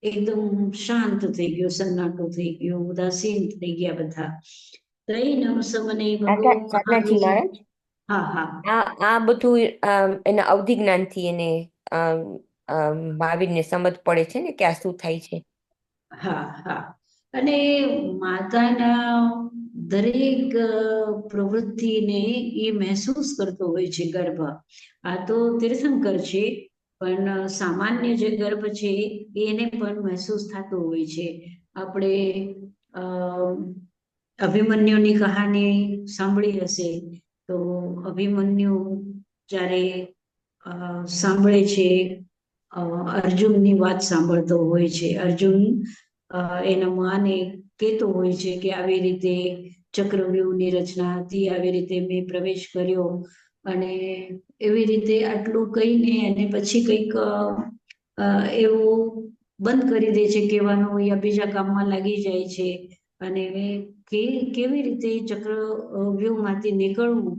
એકદમ શાંત થઈ ગયું, સન્નાટો થઈ ગયો, ઉદાસીન થઈ ગયા બધા. ત્રૈનમ સમને ભગવાન સાધનાજી મહાવીર. મહારાજ, હા આ બધું એના અવધિ જ્ઞાનથી એને મહાવીરને સમજ પડે છે ને કે આ શું થાય છે. હા. અને માતાના દરેક પ્રવૃત્તિને એ મહેસૂસ કરતો હોય છે ગર્ભ. આ તો તીર્થંકર છે, પણ સામાન્ય જે ગર્ભ છે એને પણ મહેસૂસ થતું હોય છે. આપણે અભિમન્યુની કહાની સાંભળી હશે તો અભિમન્યુ જ્યારે સાંભળે છે, અર્જુનની વાત સાંભળતો હોય છે. અર્જુન એના માને કહેતો હોય છે કે આવી રીતે ચક્રવ્યૂહની રચના હતી, આવી રીતે મેં પ્રવેશ કર્યો, અને એવી રીતે આટલું કહીને અને પછી કંઈક એવું બંધ કરી દે છે કહેવાનું, યા બીજા કામમાં લાગી જાય છે. અને કેવી રીતે ચક્રવ્યૂહમાંથી નીકળવું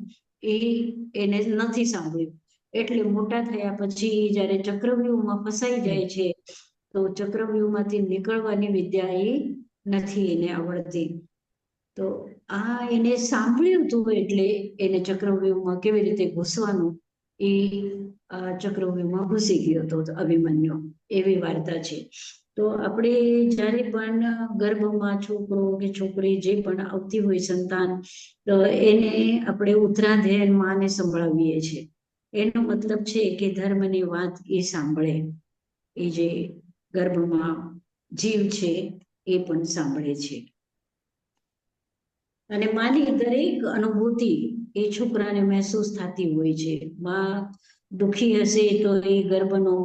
એને નથી સાંભળ્યું. એટલે મોટા થયા પછી જ્યારે ચક્રવ્યૂહમાં ફસાઈ જાય છે તો ચક્રવ્યૂહમાંથી નીકળવાની વિદ્યા એ નથી એને આવડતી. તો આ એને સાંભળ્યું હતું એટલે એને ચક્રવ્યૂહમાં કેવી રીતે ઘૂસવાનું એ ચક્રવ્યૂહમાં ઘૂસી ગયો હતો અભિમન્યુ. એવી વાર્તા છે. તો આપણે જ્યારે પણ ગર્ભમાં છોકરો કે છોકરી જે પણ આવતી હોય સંતાન, તો એને આપણે ઉત્તરાધ્યાયન માને સંભળાવીએ છીએ. એનો મતલબ છે કે ધર્મની વાત એ સાંભળે, એ જે ગર્ભમાં જીવ છે એ પણ સાંભળે છે. અને માની દરેક અનુભૂતિ એ છોકરાને મહેસૂસ થતી હોય છે. માં દુઃખી હશે તો એ ગર્ભનો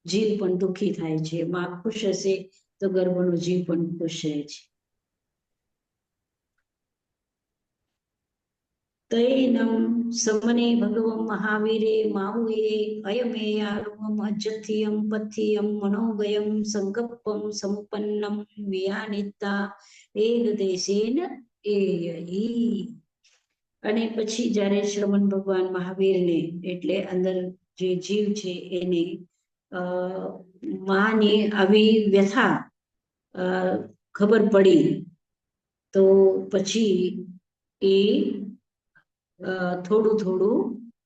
જીવ પણ દુઃખી થાય છે, માં ખુશ હશે તો ગર્ભનો જીવ પણ ખુશ રહે છે. તૈનમ સમને ભગવમ મહાવીરે માહુએ અયમેયારૂપમ અજ્જથિયમ પથિયમ મનોગયમ સંકલ્પમ સંપન્નમ વિયાનિતા એગ દેશેન એયહી. અને પછી જ્યારે શ્રવણ ભગવાન મહાવીરને એટલે અંદર જે જીવ છે એને માની આવી વ્યથા ખબર પડી તો પછી એ થોડું થોડું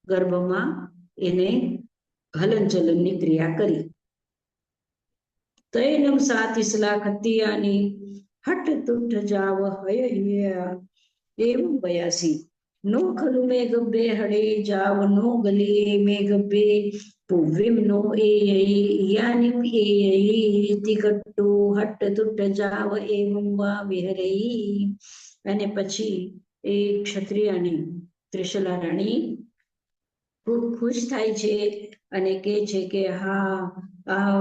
ગર્ભમાં એને હલનચલનની ક્રિયા કરી. તૈનમ સાતિસલા ખતિયાની હટ તુઠ જાવ હય એમ 82. નો ખલુ મે ગબ્બે હડે જાવ નો ગલીએ મે ગબ્બે પુવ્વિમ નો એ યાનિમ એ તિકટ્ટુ હટ તુટ જાવ એમ વા વિહરઈ. અને પછી એ ક્ષત્રિયની ત્રિશલા રાણી ખૂબ ખુશ થાય છે અને કહે છે કે હા, આ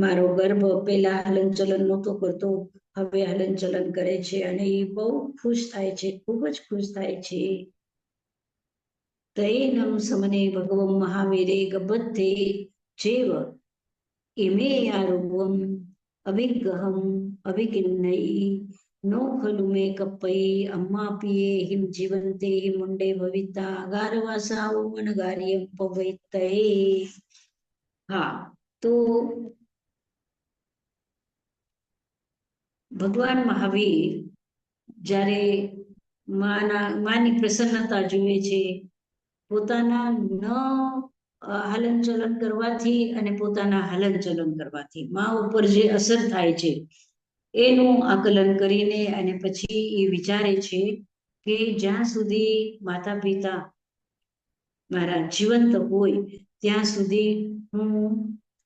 મારો ગર્ભ પેલા હલનચલન નહોતો કરતો, હવે હલનચલન કરે છે. અને એ બહુ ખુશ થાય છે, ખૂબ જ ખુશ થાય છે. તૈનમ સમને ભગવમ મહાવીરે ગબધ્ધે ચેવ ઇમેયારૂપમ અભિગહમ અભિકિન્નઈ નો ખલુ મે કપ્પઈ અમ્માપિયે હિમ જીવંતે મુંડે ભવિતા ગારવાસાઓ વનગાર્યમ પવૈતય. હા, તો ભગવાન મહાવીર જ્યારે માની પ્રસન્નતા જુએ છે, પોતાના ન હલનચલન કરવાથી અને પોતાના હલનચલન કરવાથી મા ઉપર જે અસર થાય છે એનું આકલન કરીને અને પછી એ વિચારે છે કે જ્યાં સુધી માતા પિતા મારા જીવંત હોય ત્યાં સુધી હું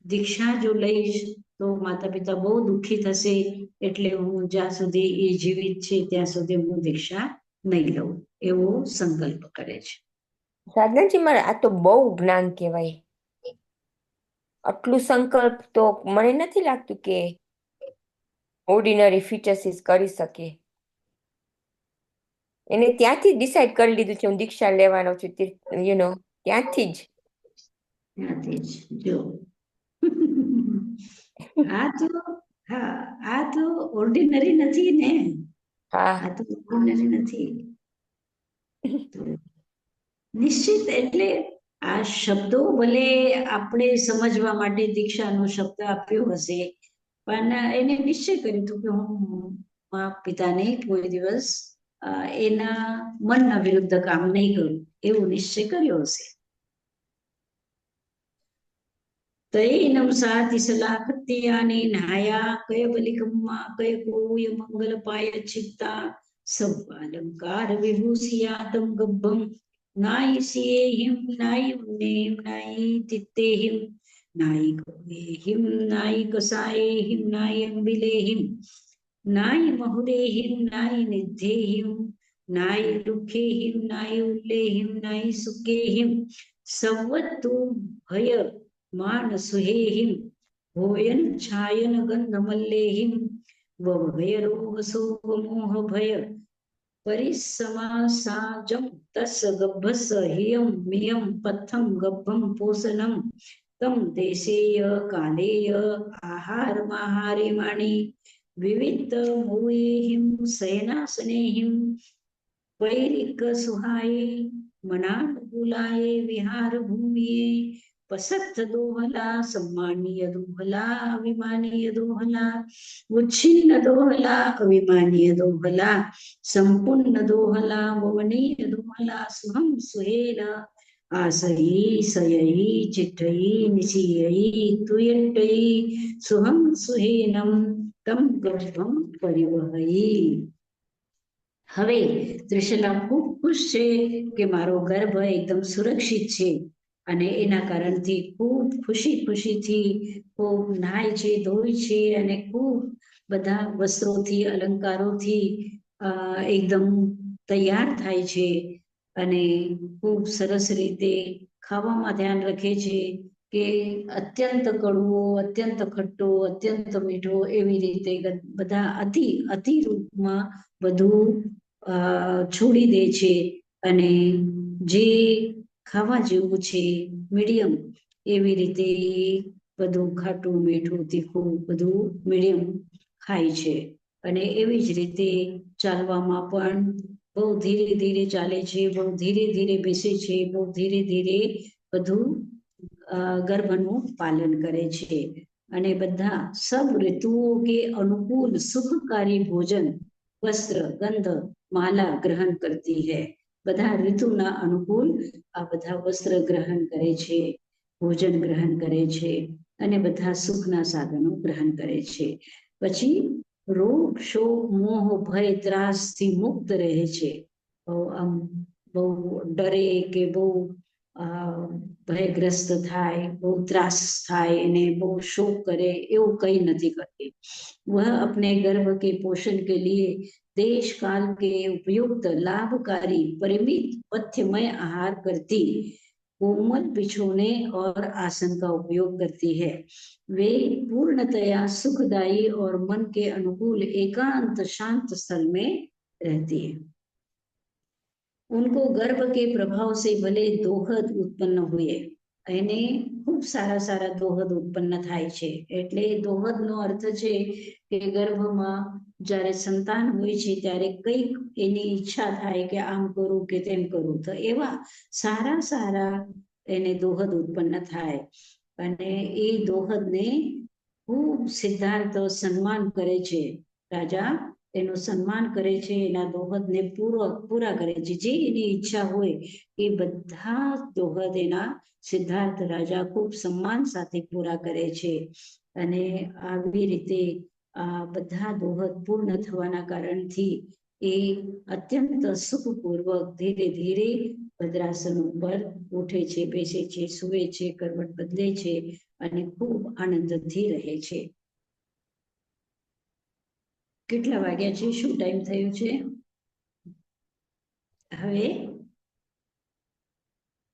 દીક્ષા જો લઈશ તો માતા પિતા બહુ દુઃખી થશે, એટલે હું જ્યાં સુધી એ જીવિત છે ત્યાં સુધી હું દીક્ષા નહીં લઉં, એવો સંકલ્પ કરે છે. સાધનાજી મારે આ તો બહુ જ્ઞાન કહેવાય. આટલું સંકલ્પ તો મને નથી લાગતું કે ઓર્ડિનરી ફીચર્સીસ કરી શકીએ. એને ત્યાંથી ડિસાઈડ કરી લીધું છે હું દીક્ષા લેવાનો છું, ત્યાંથી જ. ત્યાંથી જ જો આ તો ઓર્ડિનરી નથી ને, હા આ તો ઓર્ડિનરી નથી. તો નિશ્ચિત એટલે આ શબ્દો ભલે આપણે સમજવા માટે દીક્ષાનો શબ્દ આપ્યો હશે, પણ એને નિશ્ચય કર્યું હતું કે હું મા પિતાને કોઈ દિવસ એના મનના વિરુદ્ધ કામ નહીં કરું, એવું નિશ્ચય કર્યો હશે. તૈનમ સાતિ સલાખત્યાની નાયા કય બલિકમ્મા કય કોય મંગલ પાય ચિત્તા સબ અલંકાર વિભૂષિયાતમ ગબ્બમ નાઈ સિયેહિમ નાઈ ઉન્નેમ નાઈ તિત્તેહિમ નાઈ કવેહિમ નાઈ કસાયેહિમ નાઈ અંબિલેહિમ નાઈ મહુરેહિમ નાઈ નિધ્યેહિમ નાઈ દુઃખેહિમ નાઈ ઉલ્લેહિમ નાઈ સુખેહિમ સવતુ ભય માન સુહેહિમ ભોયન છાયન ગંધમલ્લેહિમ વભય રોગ શોક મોહ ભય પરિસમાસાજમ તસ ગભ્ભસ હિયમ મિયમ પથમ ગભ્ભમ પોષણમ તમ દેશેય કાલેય આહાર માહારે માણી વિવિધ મોયેહિમ શયનાસનેહિમ વૈરિક સુહાય મનાનુકૂલાય વિહાર ભૂમિએ પસક્ત દોહલા સમ્માનીય દોહલા અભિમાનીય દોહલા ઉચ્છિન્ન દોહલા અભિમાનીય દોહલા સંપૂર્ણ દોહલા વવનીય દોહલા સુહમ સુહેલ આસહી સયહી ચિઠ્ઠહી નિશિયહી તુયટ્ટહી સુહમ સુહેનમ તમ ગર્ભમ પરિવહયી. હવે ત્રિશલા ખૂબ ખુશ છે કે મારો ગર્ભ એકદમ સુરક્ષિત છે, અને એના કારણથી ખૂબ ખુશીથી ખૂબ નાય છે, ધોય છે, અને ખૂબ બધા વસ્ત્રોથી અલંકારોથી એકદમ તૈયાર થાય છે, અને ખૂબ સરસ રીતે ખાવામાં ધ્યાન રાખે છે કે અત્યંત કડવો, અત્યંત ખટ્ટો, અત્યંત મીઠો, એવી રીતે બધા અતિ રૂપમાં બધું છોડી દે છે, અને જે ખાવા જેવું છે મીડિયમ, એવી રીતે બધું ખાટું મીઠું તીખું બધું મીડિયમ ખાય છે. અને એવી જ રીતે ચાલવામાં પણ બહુ ધીરે ધીરે ચાલે છે, બહુ ધીરે ધીરે બેસે છે, બહુ ધીરે ધીરે બધું ગર્ભનું પાલન કરે છે. અને બધા સબ ઋતુઓ કે અનુકૂળ સુખકારી ભોજન વસ્ત્ર ગંધ માલા ગ્રહણ કરતી है. બધા ઋતુના અનુકૂળ આ બધા વસ્ત્ર ગ્રહણ કરે છે, ભોજન ગ્રહણ કરે છે, અને બધા સુખના સાધનો ગ્રહણ કરે છે. પછી રોગ શોક મોહ ભય ત્રાસથી મુક્ત રહે છે. આમ બહુ ડરે કે બહુ ભયગ્રસ્ત થાય, બહુ ત્રાસ થાય, એને બહુ શોક કરે, એવું કંઈ નથી કરતી. वह अपने गर्भ के पोषण के लिए देश काल के उपयुक्त लाभकारी परिमित पथ्यमय आहार करती, कोमल बिछोने और आसन का उपयोग करती है. वे पूर्णतया सुखदायी और मन के अनुकूल एकांत शांत स्थल में रहती है. उनको गर्भ के प्रभाव से भले दोहद उत्पन्न हुए, એને ખૂબ સારા દોહદ ઉત્પન્ન થાય છે. એટલે દોહદનો અર્થ છે કે ગર્ભમાં જ્યારે સંતાન હોય છે ત્યારે કંઈક એની ઈચ્છા થાય કે આમ કરું કે તેમ કરું, તો એવા સારા એને દોહદ ઉત્પન્ન થાય. અને એ દોહદને ખૂબ સિદ્ધાર્થ સન્માન કરે છે. રાજા એનું સન્માન કરે છે, એના દોહદને પૂરા કરે છે. જે એની ઈચ્છા હોય એ બધા દોહદ એના સિદ્ધાર્થ રાજા ખૂબ સન્માન સાથે પૂરા કરે છે. અને આવી રીતે આ બધા દોહદ પૂર્ણ થવાના કારણથી એ અત્યંત સુખપૂર્વક ધીરે ધીરે ભદ્રાસન ઉપર ઉઠે છે, બેસે છે, સૂવે છે, કરવટ બદલે છે, અને ખૂબ આનંદથી રહે છે. કેટલા વાગ્યા છે? શું ટાઈમ થયું છે? હવે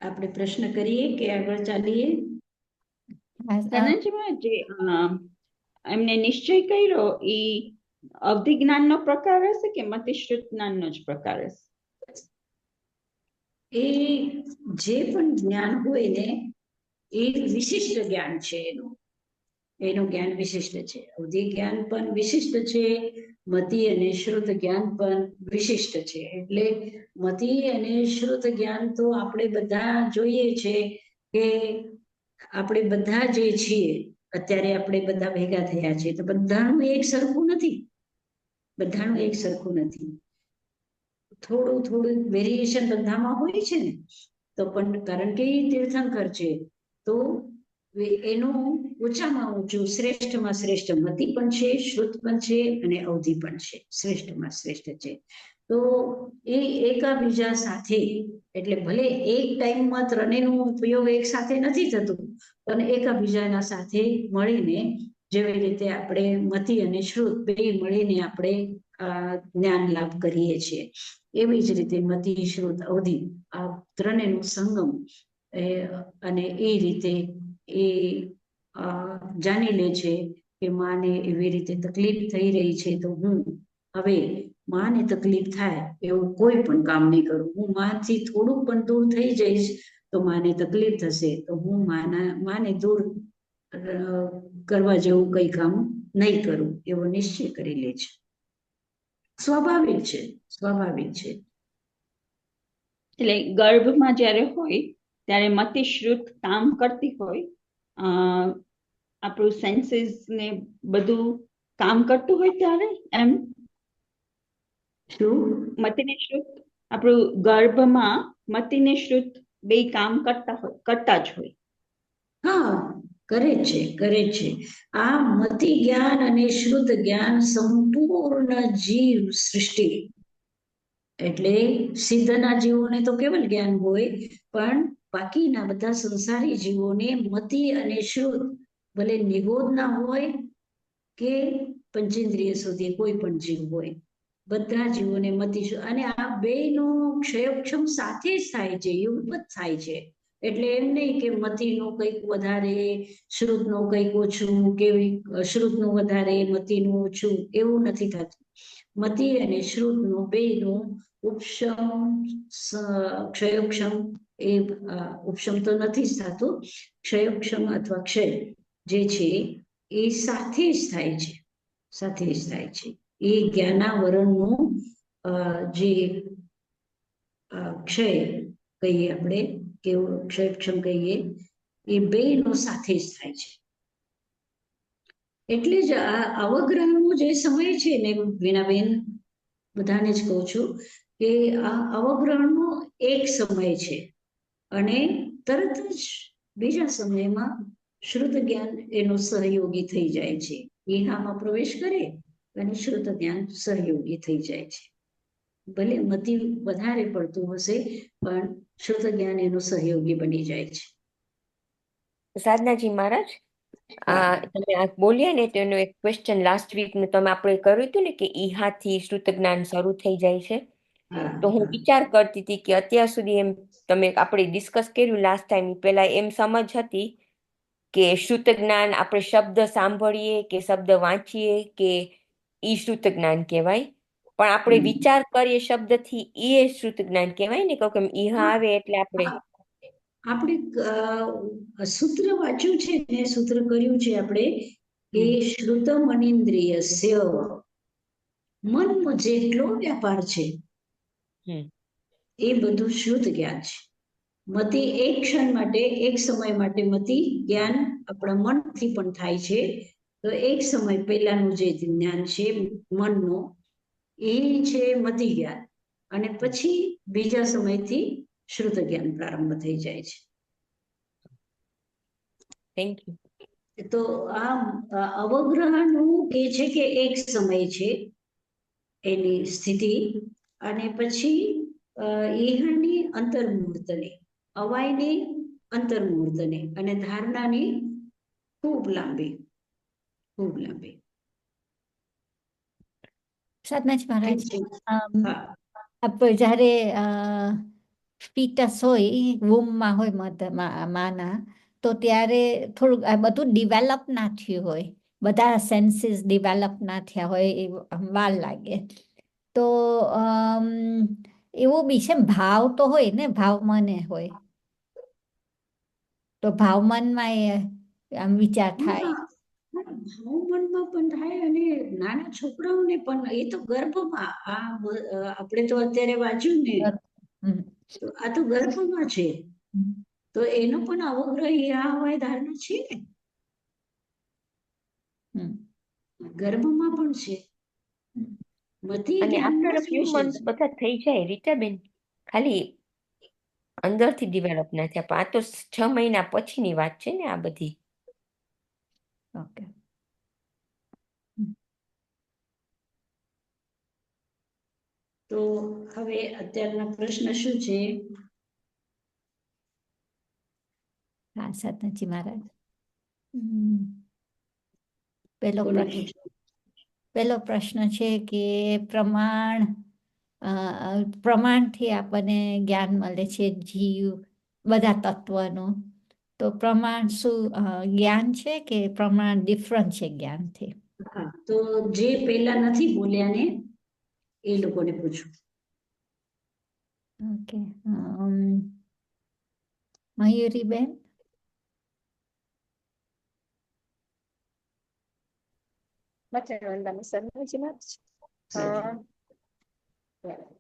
આપણે પ્રશ્ન કરીએ કે આગળ ચાલીએ? પ્રધાનજીમાં જે એમને નિશ્ચય કર્યો એ અવધિ જ્ઞાનનો પ્રકાર હશે કે મતિશ્રુત જ્ઞાનનો જ પ્રકાર હશે? એ જે પણ જ્ઞાન હોય ને એ વિશિષ્ટ જ્ઞાન છે એનું જ્ઞાન વિશિષ્ટ છે. અવધિ જ્ઞાન પણ વિશિષ્ટ છે, મતિ અને શ્રુત જ્ઞાન પણ વિશિષ્ટ છે. એટલે મતિ અને શ્રુત જ્ઞાન તો આપણે બધા જોઈએ છે કે આપણે બધા જે છીએ અત્યારે આપણે બધા ભેગા થયા છીએ તો બધાનું એક સરખું નથી, બધાનું એક સરખું નથી. થોડું થોડું વેરિએશન બધામાં હોય છે ને, તો પણ કારણ કે એ તીર્થંકર છે તો એનું ઊંચામાં ઊંચું શ્રેષ્ઠમાં શ્રેષ્ઠ મતિ પણ છે, શ્રુત પણ છે અને અવધિ પણ છે, શ્રેષ્ઠમાં શ્રેષ્ઠ છે. તો એ એકાબીજા સાથે એટલે ભલે એક ટાઈમમાં ત્રણેયનો ઉપયોગ એક સાથે નથી થતું પણ એકાબીજાના સાથે મળીને જેવી રીતે આપણે મતિ અને શ્રુત બે મળીને આપણે જ્ઞાન લાભ કરીએ છીએ એવી જ રીતે મતિ શ્રુત અવધિ આ ત્રણેયનો સંગમ અને એ રીતે એ જાણી લે છે કે માને એવી રીતે તકલીફ થઈ રહી છે તો હું હવે માને તકલીફ થાય એવું કોઈ પણ કામ નહીં કરું. હું માથી થોડુંક પણ દૂર થઈ જઈશ તો માને તકલીફ થશે તો હું માને દૂર કરવા જેવું કંઈ કામ નહીં કરું એવો નિશ્ચય કરી લે છે. સ્વાભાવિક છે, સ્વાભાવિક છે. એટલે ગર્ભમાં જ્યારે હોય ત્યારે મતિશ્રુત કામ કરતી હોય, આપણું સેન્સીસ ને બધું કામ કરતું હોય ત્યારે એમ શું મતિને શ્રુત આપણું ગર્ભમાં મતિને શ્રુત બે કામ કરતા જ હોય. હા, કરે છે. આ મતિ જ્ઞાન અને શ્રુત જ્ઞાન સંપૂર્ણ જીવ સૃષ્ટિ એટલે સિદ્ધના જીવોને તો કેવલ જ્ઞાન હોય પણ બાકીના બધા સંસારી જીવોને મતિ અને શ્રુત ભલે નિગોદના હોય કે પંચેન્દ્રિય સુધી કોઈ પણ જીવ હોય બધા જીવોને મતિ અને આ બેનો ક્ષયોક્ષમ સાથે જ થાય છે, યુગપત થાય છે. એટલે એમ નહીં કે મતિનું કંઈક વધારે શ્રુતનું કંઈક ઓછું કે શ્રુતનું વધારે મતિનું ઓછું એવું નથી થતું. મતિ અને શ્રુતનું બેનું ઉપશમ ક્ષયોક્ષમ એ ઉપશમ તો નથી જ થતું, ક્ષયોક્ષમ અથવા ક્ષય જે છે એ સાથે જ થાય છે, સાથે જ થાય છે. એ જ્ઞાનાવરણનું જે ક્ષય કહીએ આપણે કે ક્ષયક્ષમ કહીએ એ બેનો સાથે જ થાય છે. એટલે જ આ અવગ્રહનો જે સમય છે ને વીણાબેન બધાને જ કહું છું કે આ અવગ્રહણનો એક સમય છે અને તરત જ બીજા સમયમાં શ્રુત જ્ઞાન એનો સહયોગી થઈ જાય છે. ઈહામાં પ્રવેશ કરે અને શ્રુત જ્ઞાન સહયોગી થઈ જાય છે. ભલે મતિ વધારે પડતું હશે પણ શ્રુત જ્ઞાન એનો સહયોગી બની જાય છે. સાધનાજી મહારાજ, તમે આ બોલ્યા ને તેનો એક ક્વેશ્ચન લાસ્ટ વીક નું તમે આપણે કર્યું હતું ને કે ઈહાથી શ્રુત જ્ઞાન શરૂ થઈ જાય છે, તો હું વિચાર કરતી હતી કે અત્યાર સુધી એમ તમે આપણે ડિસ્કસ કર્યું લાસ્ટ ટાઈમ પેલા એમ સમજ હતી કે શ્રુત જ્ઞાન આપણે શબ્દ સાંભળીએ કે શબ્દ વાંચીએ કે ઈ શ્રુત જ્ઞાન કહેવાય, પણ આપણે વિચાર કરીએ શબ્દથી એ શ્રુત જ્ઞાન કહેવાય ને, કે ઈહા આવે એટલે આપણે સૂત્ર વાંચ્યું છે ને, સૂત્ર કર્યું છે આપણે કે શ્રુત મનિન્દ્રિયસ્ય મનનો જેટલો વ્યાપાર છે એ બધું શ્રુત જ્ઞાન છે. મતિ એક ક્ષણ માટે એક સમય માટે મતિ જ્ઞાન આપણા મનથી પણ થાય છે, તો એક સમય પહેલાનું જે જ્ઞાન છે મનનો એ છે મતિ જ્ઞાન અને પછી બીજા સમયથી શ્રુત જ્ઞાન પ્રારંભ થઈ જાય છે. Thank you. તો આ અવગ્રહનું કે છે કે એક સમય છે એની સ્થિતિ અને પછી ઈહાની અંતર્મુહૂર્તને, અવાયની અંતર્મુહૂર્તને અને ધારણાની ખૂબ લાંબી. સાધનાજી મહારાજ, આપણે જ્યારે ફીટસ હોય વૂમમાં હોય માના, તો ત્યારે થોડુંક આ બધું ડેવલપ ના થયું હોય, બધા સેન્સીસ ડેવલપ ના થયા હોય એ વાર લાગે. તો એવું બી છે, ભાવ તો હોય ને, ભાવ મને હોય તો ભાવ મનમાં એ આમ વિચાર થાય. ભાવ મનમાં પણ થાય અને નાના છોકરાઓને પણ, એ તો ગર્ભમાં આપણે તો અત્યારે વાંચ્યું ને, હમ. તો આ તો ગર્ભમાં છે, તો એનો પણ અવગ્રહી આ ધારણા છે ને, ગર્ભમાં પણ છે. બધી અને આફ્ટર અ ફ્યુ મંથ્સ બધા થઈ જાય રીટાબેન, ખાલી અંદરથી ડેવલપ ના થયા. પણ આ તો 6 મહિના પછીની વાત છે ને આ બધી. ઓકે. તો હવે અત્યારના પ્રશ્ન શું છે? હા, સતનાજી મહારાજ. પેલો પ્રશ્ન છે કે પ્રમાણથી આપણને જ્ઞાન મળે છે, જીવ બધા તત્વનું. તો પ્રમાણ શું જ્ઞાન છે કે પ્રમાણ ડિફરન્ટ છે જ્ઞાનથી? હા, તો જે પેલા નથી બોલ્યા ને એ લોકોને પૂછું. ઓકે. મયુરીબેન.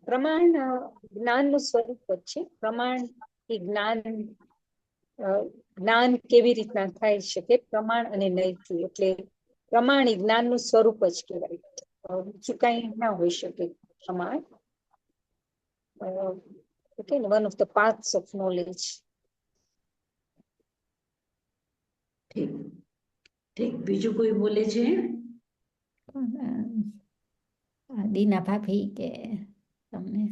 પ્રમાણ જ્ઞાનનું સ્વરૂપ જ છે. પ્રમાણ એ જ્ઞાન કેવી રીતના થાય શકે, પ્રમાણ અને નૈથી. એટલે પ્રમાણ એ જ્ઞાનનું સ્વરૂપ જ કહેવાય, બીજું કઈ ના હોઈ શકે. પ્રમાણ okay, one of the paths of knowledge. ઠીક, બીજું કોઈ બોલે છે? દીના ભાભી કે તમને?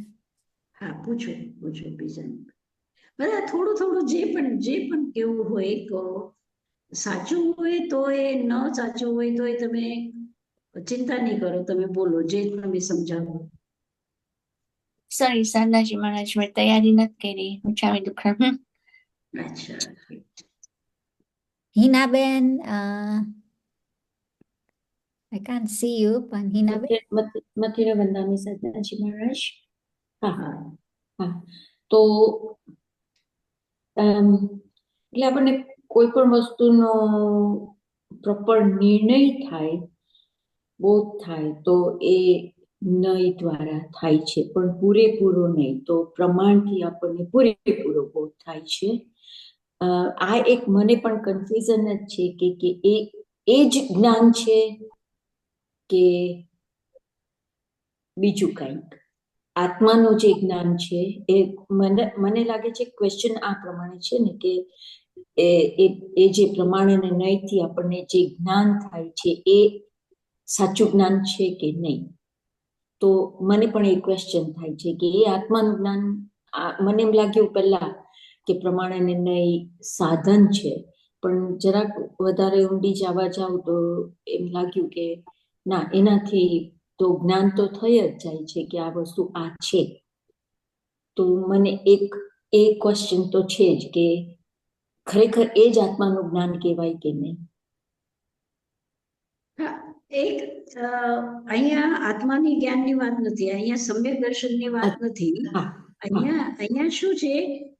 હા, પૂછો બીજા. બધા થોડું જે પણ કેવું હોય તો સાચું હોય તો એ, ન સાચું હોય તો એ તમે ચિંતા નહીં કરો, તમે બોલો જે તમે સમજાવો. સોરી સાંદાજી મહારાજ, મેં તૈયારી નથી કરી. હું ચાવી દુખણ. અચ્છા. હિનાબેન, I can't see you, પણ હિનાબેન. મથુરા વંદામી સદનાજી મહારાજ. હા. તો એટલે આપણને કોઈ પણ વસ્તુનો પ્રોપર નિર્ણય થાય, બોધ થાય, તો એ નય દ્વારા થાય છે, પણ પૂરેપૂરો નહીં. તો પ્રમાણથી આપણને પૂરેપૂરો બોધ થાય છે. આ એક મને પણ કન્ફ્યુઝન જ છે કે એ જ જ્ઞાન છે કે બીજું કંઈક. આત્માનું જે જ્ઞાન છે એ મને લાગે છે ક્વેશ્ચન આ પ્રમાણે છે ને કે એ જે પ્રમાણ અને નયથી આપણને જે જ્ઞાન થાય છે એ સાચું જ્ઞાન છે કે નહીં. તો મને પણ એ ક્વેશ્ચન થાય છે કે એ આત્માનું જ્ઞાન, મને એમ લાગ્યું પહેલા કે પ્રમાણ અને નય સાધન છે, પણ જરાક વધારે ઊંડી જવા જાવ તો એમ લાગ્યું કે ના, એનાથી તો જ્ઞાન તો થઈ જ જાય છે કે આ વસ્તુ આ છે. તો મને એ ક્વેશ્ચન તો છે જ કે ખરેખર એ જ આત્માનું જ્ઞાન કહેવાય કે નહીં. અહીંયા આત્માની જ્ઞાનની વાત નથી, અહીંયા સમ્યક દર્શનની વાત નથી. અહીંયા શું છે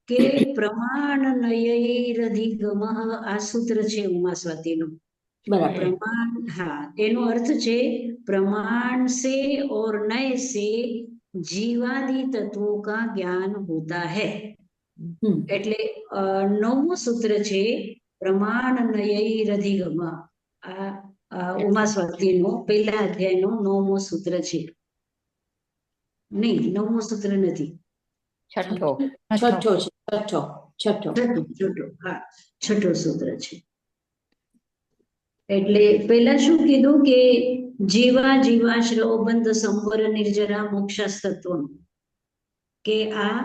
કે પ્રમાણ નયૈરધિગમઃ, આ સૂત્ર છે ઉમા સ્વાતિનું. प्रमाण, हाँ, तेनो अर्थ छे प्रमाण से और नय से जीवादि तत्वों का ज्ञान होता है. એટલે નવમું સૂત્ર છે પ્રમાણ નયૈરધિગમ. આ ઉમા સ્વાતિનું પહેલા અધ્યાયનું 9મું સૂત્ર છે. નહીં, 9મું સૂત્ર નથી, છઠ્ઠો સૂત્ર છે. એટલે પહેલા શું કીધું કે જીવાશ્રવ બંધ સંવર નિર્જરા મોક્ષાસ તત્વનું, કે આ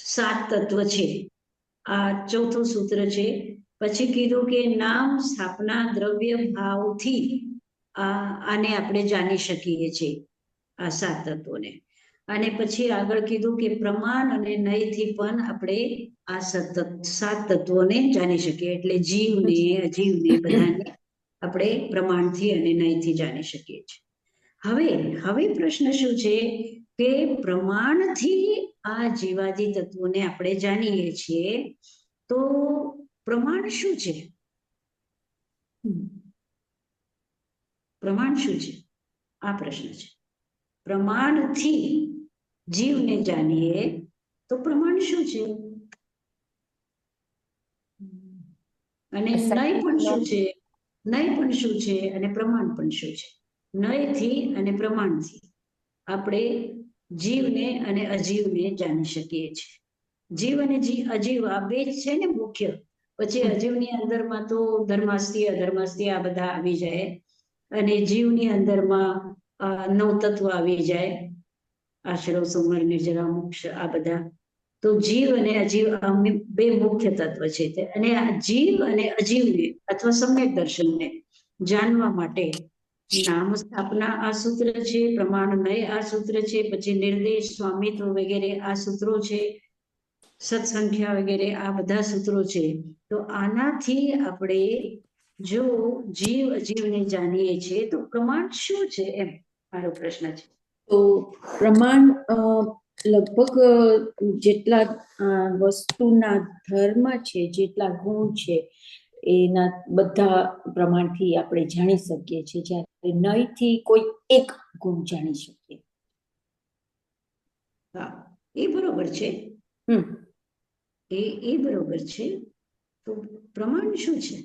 7 તત્વ છે. આ ચોથું સૂત્ર છે. પછી કીધું કે નામ સ્થાપના દ્રવ્ય ભાવથી આને આપણે જાણી શકીએ છીએ, આ 7 તત્વોને. અને પછી આગળ કીધું કે પ્રમાણ અને નયથી પણ આપણે આ 7 તત્વોને જાણી શકીએ. એટલે જીવને, અજીવને બધાને આપણે પ્રમાણથી અને નયથી જાણી શકીએ છીએ. હવે પ્રશ્ન શું છે કે પ્રમાણથી આ જીવાદી તત્વોને આપણે જાણીએ છીએ, તો પ્રમાણ શું છે? પ્રમાણ શું છે? આ પ્રશ્ન છે. પ્રમાણથી જીવને જાણીએ તો પ્રમાણ શું છે? અને નય પણ શું છે? નય પણ શું છે અને પ્રમાણ પણ શું છે? નયથી અને પ્રમાણથી આપણે જીવને અને અજીવને જાણી શકીએ છીએ. જીવ અને અજીવ આ બે જ છે ને મુખ્ય. પછી અજીવની અંદરમાં તો ધર્માસ્તી અધર્માસ્તી આ બધા આવી જાય, અને જીવની અંદરમાં 9 તત્વ આવી જાય, આશ્રવ, સુમર, નિર્જરા, મોક્ષ આ બધા. તો જીવ અને અજીવ આ બે મુખ્ય તત્વ છે. અને આ જીવ અને અજીવને અથવા સમ્યક દર્શનને જાણવા માટે નામ સ્થાપના આ સૂત્ર છે, પ્રમાણ નય આ સૂત્ર છે, પછી નિર્દેશ, સ્વામિત્વ વગેરે આ સૂત્રો છે, સત્સંખ્યા વગેરે આ બધા સૂત્રો છે. તો આનાથી આપણે જો જીવ અજીવને જાણીએ છીએ તો પ્રમાણ શું છે, એમ મારો પ્રશ્ન છે. તો પ્રમાણ લગભગ જેટલા વસ્તુના ધર્મ છે, જેટલા ગુણ છે, એના બધા પ્રમાણથી આપણે જાણી શકીએ છીએ, જ્યારે નયથી કોઈ એક ગુણ જાણી શકીએ. હા, એ બરોબર છે. એ બરોબર છે. તો પ્રમાણ શું છે?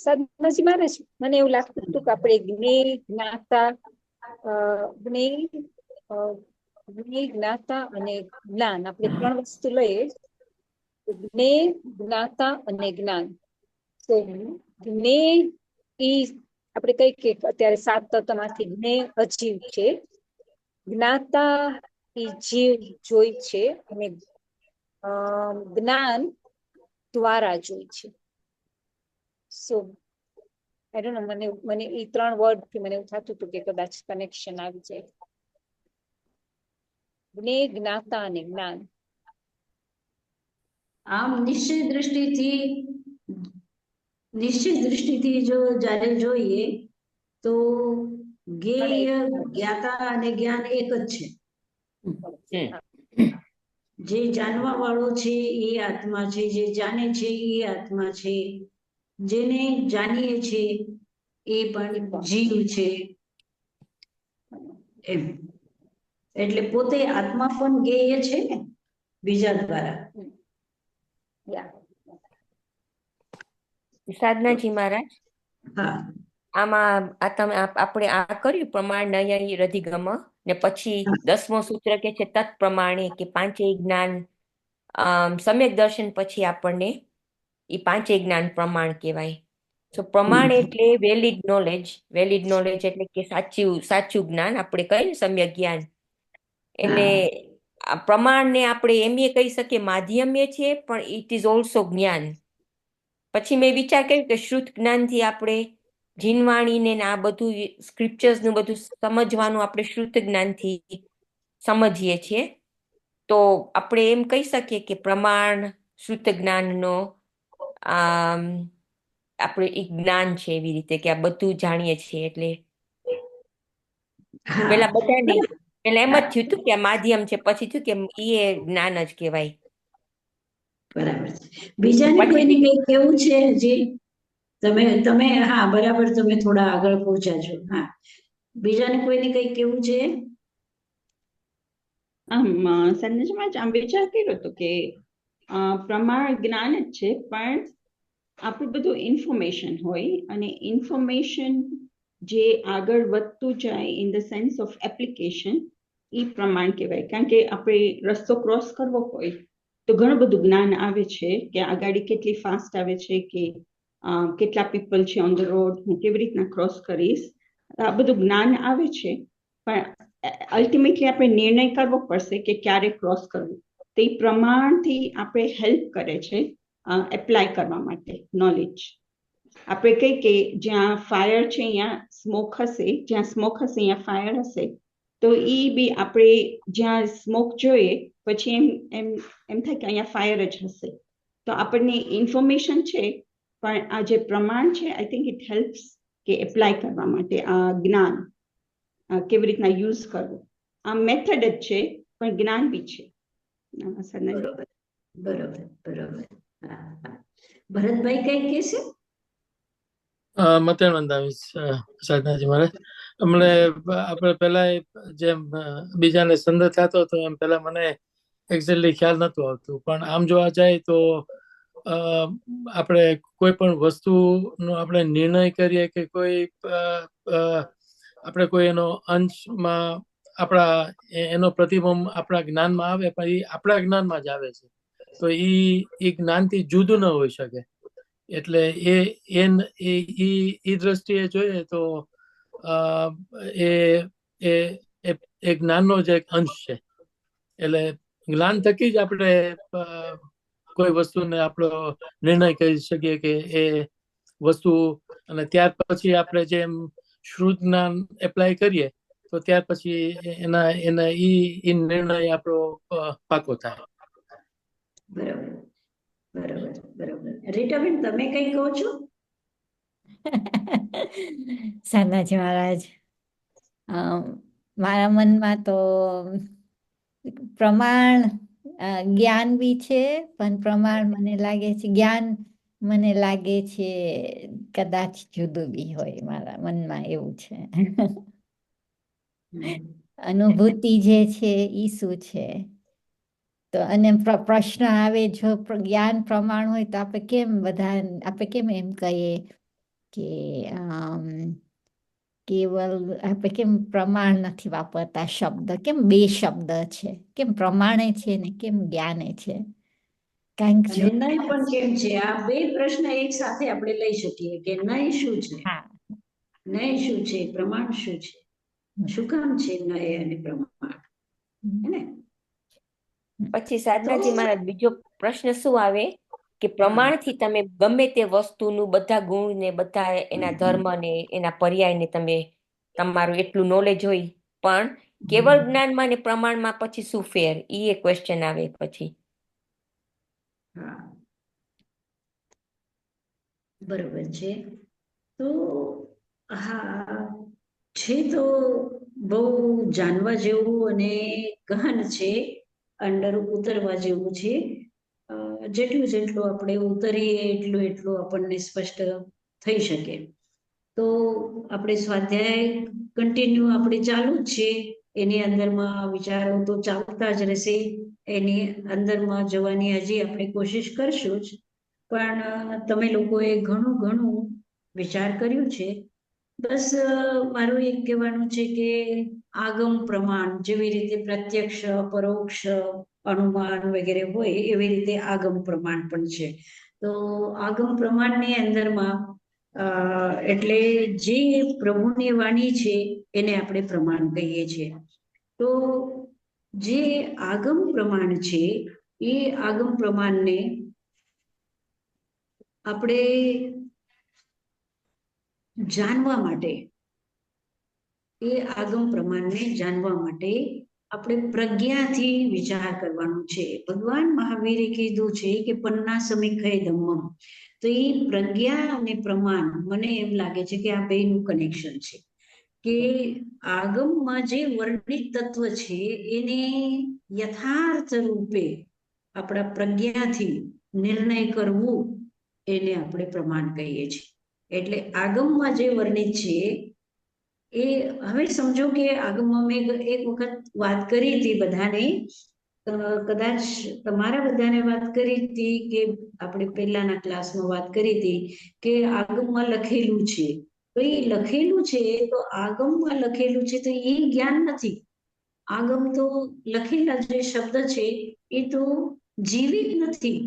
સાધનાજી મહારાજ, મને એવું લાગતું હતું કે આપણે જ્ઞેય, જ્ઞાતા, જ્ઞેય, જ્ઞાતા અને જ્ઞાન, આપણે 3 વસ્તુ લઈએ. જ્ઞેય, જ્ઞાતા અને જ્ઞાન. તો જ્ઞેય ઈ આપણે કઈ કે અત્યારે 7 તત્વમાંથી જ્ઞેય અજીવ છે, જ્ઞાતા ઈ જીવ જોઈ છે, અને જ્ઞાન દ્વારા જોઈ છે. સો આઈ ડોન્ટ નો, મને એ 3 વર્ડ થી મને એવું થતું હતું કે કદાચ કનેક્શન આવી જાય. જ્ઞેય, જ્ઞાતા અને જ્ઞાન. આમ નિશ્ચિત દૃષ્ટિથી જો જ્યારે જોઈએ તો જ્ઞેય, જ્ઞાતા અને જ્ઞાન એક જ છે. જે જાણવા વાળો છે એ આત્મા છે, જે જાણે છે એ આત્મા છે, જેને જાણીએ છે એ પણ જીવ છે. એમ એટલે પોતે આત્મા પણ જ્ઞેય છે ને બીજા દ્વારા. સાધનાજી મહારાજ, હા, આમાં આપણે આ કર્યું પ્રમાણ નય રધિગમ, ને પછી 10મો સૂત્ર કે છે તત્પ્રમાણે, કે પાંચેય જ્ઞાન સમ્યક દર્શન પછી આપણને એ પાંચેય જ્ઞાન પ્રમાણ કહેવાય. તો પ્રમાણ એટલે વેલિડ નોલેજ. વેલિડ નોલેજ એટલે કે સાચું જ્ઞાન, આપણે કહીએ ને સમ્યક જ્ઞાન. એટલે આ પ્રમાણને આપણે એમ કહી શકીએ માધ્યમ્ય છે, પણ ઇટ ઇઝ ઓલ્સો જ્ઞાન. પછી મેં વિચાર કર્યો કે શ્રુત જ્ઞાનથી આપણે જીનવાણીને આ બધું સ્ક્રિપ્ચર્સનું બધું સમજવાનું આપણે શ્રુત જ્ઞાનથી સમજીએ છીએ. તો આપણે એમ કહી શકીએ કે પ્રમાણ શ્રુત જ્ઞાનનો આપણે એક જ્ઞાન છે, એવી રીતે કે આ બધું જાણીએ છીએ. એટલે પેલા બધાને પેલા એમ જ થયું હતું કે આ માધ્યમ છે, પછી થયું કે એ જ્ઞાન જ કહેવાય. બરાબર છે. બીજાને કોઈને કઈ કેવું છે હજી? તમે હા, બરાબર, તમે થોડા આગળ પહોંચ્યા છો. હા, બીજાને કોઈને કઈ કેવું છે? સંદેશમાં આમ વિચાર કર્યો હતો કે પ્રમાણ જ્ઞાન જ છે, પણ આપણું બધું ઇન્ફોર્મેશન હોય, અને ઇન્ફોર્મેશન જે આગળ વધતું જાય in the sense of application, એ પ્રમાણ કહેવાય. કારણ કે આપણે રસ્તો ક્રોસ કરવો હોય તો ઘણું બધું જ્ઞાન આવે છે કે આ ગાડી કેટલી ફાસ્ટ આવે છે, કે કેટલા પીપલ છે ઓન ધ રોડ, હું કેવી રીતના ક્રોસ કરીશ, આ બધું જ્ઞાન આવે છે. પણ અલ્ટિમેટલી આપણે નિર્ણય કરવો પડશે કે ક્યારે ક્રોસ કરવું. તે પ્રમાણથી આપણે હેલ્પ કરે છે એપ્લાય કરવા માટે નોલેજ. આપણે કહીએ કે જ્યાં ફાયર છે અહીંયા સ્મોક હશે, જ્યાં સ્મોક હશે અહીંયા ફાયર હશે. તો એ બી આપણે જ્યાં સ્મોક જોઈએ પછી એમ થાય કે અહીંયા ફાયર જ હશે. તો આપણને ઇન્ફોર્મેશન છે પણ આ જે પ્રમાણ છે આઈ થિંક ઇટ હેલ્પ્સ કે એપ્લાય કરવા માટે આ જ્ઞાન કેવી રીતના યુઝ કરવું. આ મેથડ જ છે પણ જ્ઞાન બી છે. બરોબર બરોબર બરોબર. હા હા. ભરતભાઈ કઈ કહેશે? મતે નોંધાવીશ સાધનાજી મહારાજ. હમણે આપણે પેલા જેમ બીજાને સંદેહ થતો હતો એમ પેલા મને એક્ઝેક્ટલી ખ્યાલ નતું આવતું, પણ આમ જોવા જાય તો આપણે કોઈ પણ વસ્તુનો આપણે નિર્ણય કરીએ કે કોઈ આપણે કોઈ એનો અંશમાં આપણા એનો પ્રતિબંબ આપણા જ્ઞાનમાં આવે, પણ એ આપણા જ્ઞાનમાં જ આવે છે, તો એ જ્ઞાનથી જુદું ન હોઈ શકે. એટલે એ દ્રષ્ટિએ જોઈએ તો એ જ્ઞાનનો જ એક અંશ છે. એટલે જ્ઞાન થકી જ આપણે કોઈ વસ્તુને આપણો નિર્ણય કરી શકીએ કે એ વસ્તુ, અને ત્યાર પછી આપણે જેમ શ્રુત જ્ઞાન એપ્લાય કરીએ તો ત્યાર પછી એના ઈ નિર્ણય આપણો પાકો થાય. બરોબર બરોબર બરોબર. રીટાબેન તમે કઈ કહો છો? સાધનાજી મહારાજ, મારા મનમાં તો પ્રમાણ જ્ઞાન બી છે, પણ પ્રમાણ મને લાગે છે જ્ઞાન મને લાગે છે કદાચ જુદું બી હોય. મારા મનમાં એવું છે. અનુભૂતિ જે છે એ શું છે? તો અને પ્રશ્ન આવે, જો જ્ઞાન પ્રમાણ હોય તો આપણે કેમ એમ કહીએ કે કેવલ આપણે કેમ પ્રમાણ નથી વાપરતા શબ્દ, કેમ બે શબ્દ છે? કેમ પ્રમાણે છે ને કેમ જ્ઞાને છે? કારણ કે નય પણ કેમ છે? આ બે પ્રશ્ન એક સાથે આપણે લઈ શકીએ કે નય શું છે, નય શું છે, પ્રમાણ શું છે, શું કામ છે નય અને પ્રમાણ, હે? પછી સાધનાજી મહારાજ બીજો પ્રશ્ન શું આવે કે પ્રમાણથી તમે ગમે તે વસ્તુનું બધા ગુણ ને બધા એના ધર્મ ને એના પર્યાયને તમે તમારું એટલું નોલેજ હોય, પણ કેવળ જ્ઞાનમાં ને પ્રમાણમાં પછી શું ફેર? એ ક્વેશ્ચન આવે પછી. હા બરોબર છે. તો હા છે, તો બહુ જાણવા જેવું અને ગહન છે, અંદર ઉતરવા જેવું છે. જેટલું આપણે ઉતરીએ એટલું આપણને સ્પષ્ટ થઈ શકે. તો આપણે સ્વાધ્યાય કન્ટિન્યુ આપણે ચાલુ જ છે, એની અંદરમાં વિચારો તો ચાલતા જ રહેશે, એની અંદરમાં જવાની હજી આપણે કોશિશ કરશું જ. પણ તમે લોકોએ ઘણું વિચાર કર્યું છે. બસ મારું એક કહેવાનું છે કે આગમ પ્રમાણ જેવી રીતે પ્રત્યક્ષ, પરોક્ષ, અનુમાન વગેરે હોય, એવી રીતે આગમ પ્રમાણ પણ છે. તો આગમ પ્રમાણની અંદરમાં એટલે જે પ્રભુની વાણી છે એને આપણે પ્રમાણ કહીએ છીએ. તો જે આગમ પ્રમાણ છે એ આગમ પ્રમાણને આપણે જાણવા માટે, એ આગમ પ્રમાણને જાણવા માટે આપણે પ્રજ્ઞાથી વિચાર કરવાનું છે. ભગવાન મહાવીરે કીધું છે કે પન્ના સમીખય ધમ્મમ. તો એ પ્રજ્ઞા અને પ્રમાણ, મને એમ લાગે છે કે આ બેનું કનેક્શન છે. કે આગમમાં જે વર્ણિત તત્વ છે એને યથાર્થ રૂપે આપણા પ્રજ્ઞાથી નિર્ણય કરવું, એને આપણે પ્રમાણ કહીએ છીએ. એટલે આગમમાં જે વર્ણિત છે એ, હવે સમજો કે આગમમાં મેં એક વખત વાત કરી હતી બધાને, કદાચ તમારા બધાને વાત કરી હતી કે આપણે પહેલાના ક્લાસમાં વાત કરી હતી કે આગમમાં લખેલું છે. તો એ લખેલું છે, તો આગમમાં લખેલું છે, તો એ જ્ઞાન નથી. આગમ તો લખેલા જે શબ્દ છે એ તો જીવિત નથી,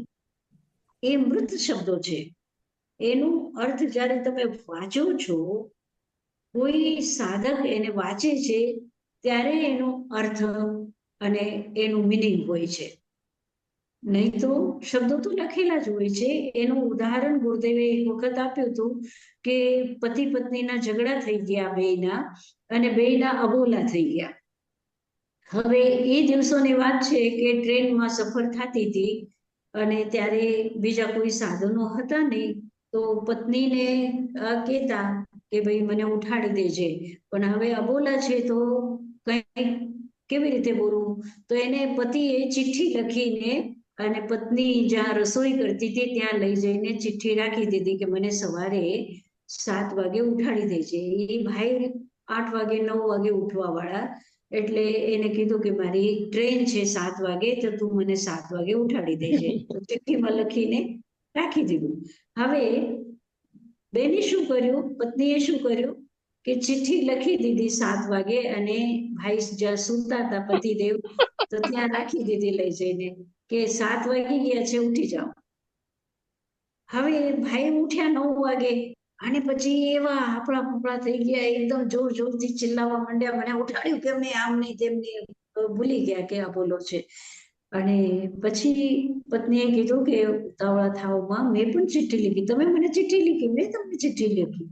એ મૃત શબ્દો છે. એનું અર્થ જ્યારે તમે વાંચો છો, કોઈ સાધક એને વાંચે છે ત્યારે એનો અર્થ અને એનું મિનિંગ હોય છે. નહીં તો શબ્દો તો લખેલા જ હોય છે. એનું ઉદાહરણ ગુરુદેવે એક વખત આપ્યું હતું કે પતિ પત્નીના ઝઘડા થઈ ગયા બેયના, અને બેયના અબોલા થઈ ગયા. હવે એ દિવસોની વાત છે કે ટ્રેનમાં સફર થતી હતી અને ત્યારે બીજા કોઈ સાધનો હતા નહીં, તો પત્નીને કહેતા કે ભાઈ મને ઉઠાડી દેજે, પણ હવે અબોલા છે તો કઈ કેવી રીતે બોલવું? તો એને પતિએ ચિઠ્ઠી લખીને અને પત્ની જ્યાં રસોઈ કરતી હતી ત્યાં લઈ જઈને ચિઠ્ઠી રાખી દીધી કે મને સવારે 7 વાગે ઉઠાડી દેજે. એ ભાઈ 8 વાગે 9 વાગે ઉઠવા વાળા, એટલે એને કીધું કે મારી ટ્રેન છે 7 વાગે, તો તું મને 7 વાગે ઉઠાડી દેજે. તો ચિઠ્ઠીમાં લખીને રાખી દીધું. હવે બેને શું કર્યું, પત્નીએ શું કર્યું કે ચિઠ્ઠી લખી દીધી 7 વાગે અને ભાઈ જ્યાં સૂતા હતા પતિદેવ, તો ત્યાં રાખી દીધી લઈ જઈને કે 7 વાગી ગયા છે, ઉઠી જાઓ. હવે ભાઈ ઉઠ્યા 9 વાગે અને પછી એવા આપણા ફૂફડા થઈ ગયા, એકદમ જોર જોરથી ચિલ્લાવા માંડ્યા, મને ઉઠાડ્યું કેમ નહીં, આમ નહીં તેમ નહીં, ભૂલી ગયા કે અબોલો છે. અને પછી પત્નીએ કીધું કે ઉતાવળા થાવમાં મેં પણ ચિઠ્ઠી લીધી, તમે મને ચિઠ્ઠી લીધી, મેં તમને ચિઠ્ઠી લખી,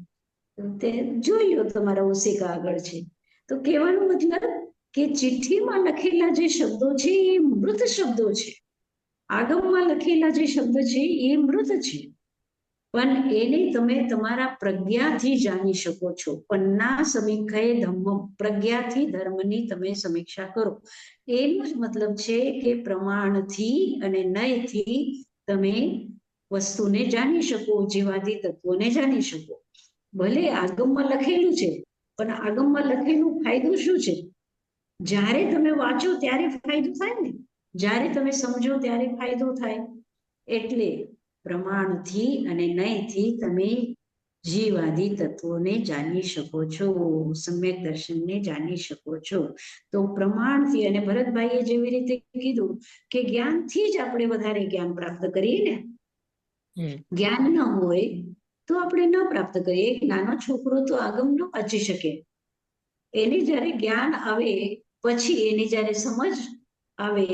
તે જોઈ લો તમારા ઓશિકા આગળ છે. તો કહેવાનો મતલબ કે ચિઠ્ઠીમાં લખેલા જે શબ્દો છે એ મૃત શબ્દો છે, આગમમાં લખેલા જે શબ્દ છે એ મૃત છે, પણ એને તમે તમારા પ્રજ્ઞાથી જાણી શકો છો. પન્ના સમીક્ષાએ ધમ્મ, પ્રજ્ઞાથી ધર્મની તમે સમીક્ષા કરો. એનો જ મતલબ છે કે પ્રમાણથી અને નયથી તમે વસ્તુને જાણી શકો, જીવાદી તત્વોને જાણી શકો. ભલે આગમમાં લખેલું છે, પણ આગમમાં લખેલું ફાયદો શું છે? જ્યારે તમે વાંચો ત્યારે ફાયદો થાય ને, જ્યારે તમે સમજો ત્યારે ફાયદો થાય. એટલે પ્રમાણથી અને નયથી તમે જીવાદી તત્વોને જાણી શકો છો, સમ્યક દર્શનને જાણી શકો છો. તો પ્રમાણથી, અને ભરતભાઈએ જેવી રીતે કીધું કે જ્ઞાનથી જ આપણે વધારે જ્ઞાન પ્રાપ્ત કરીએ ને, જ્ઞાન ન હોય તો આપણે ન પ્રાપ્ત કરીએ. એક નાનો છોકરો તો આગમ ન વાંચી શકે, એને જ્યારે જ્ઞાન આવે પછી, એની જ્યારે સમજ આવે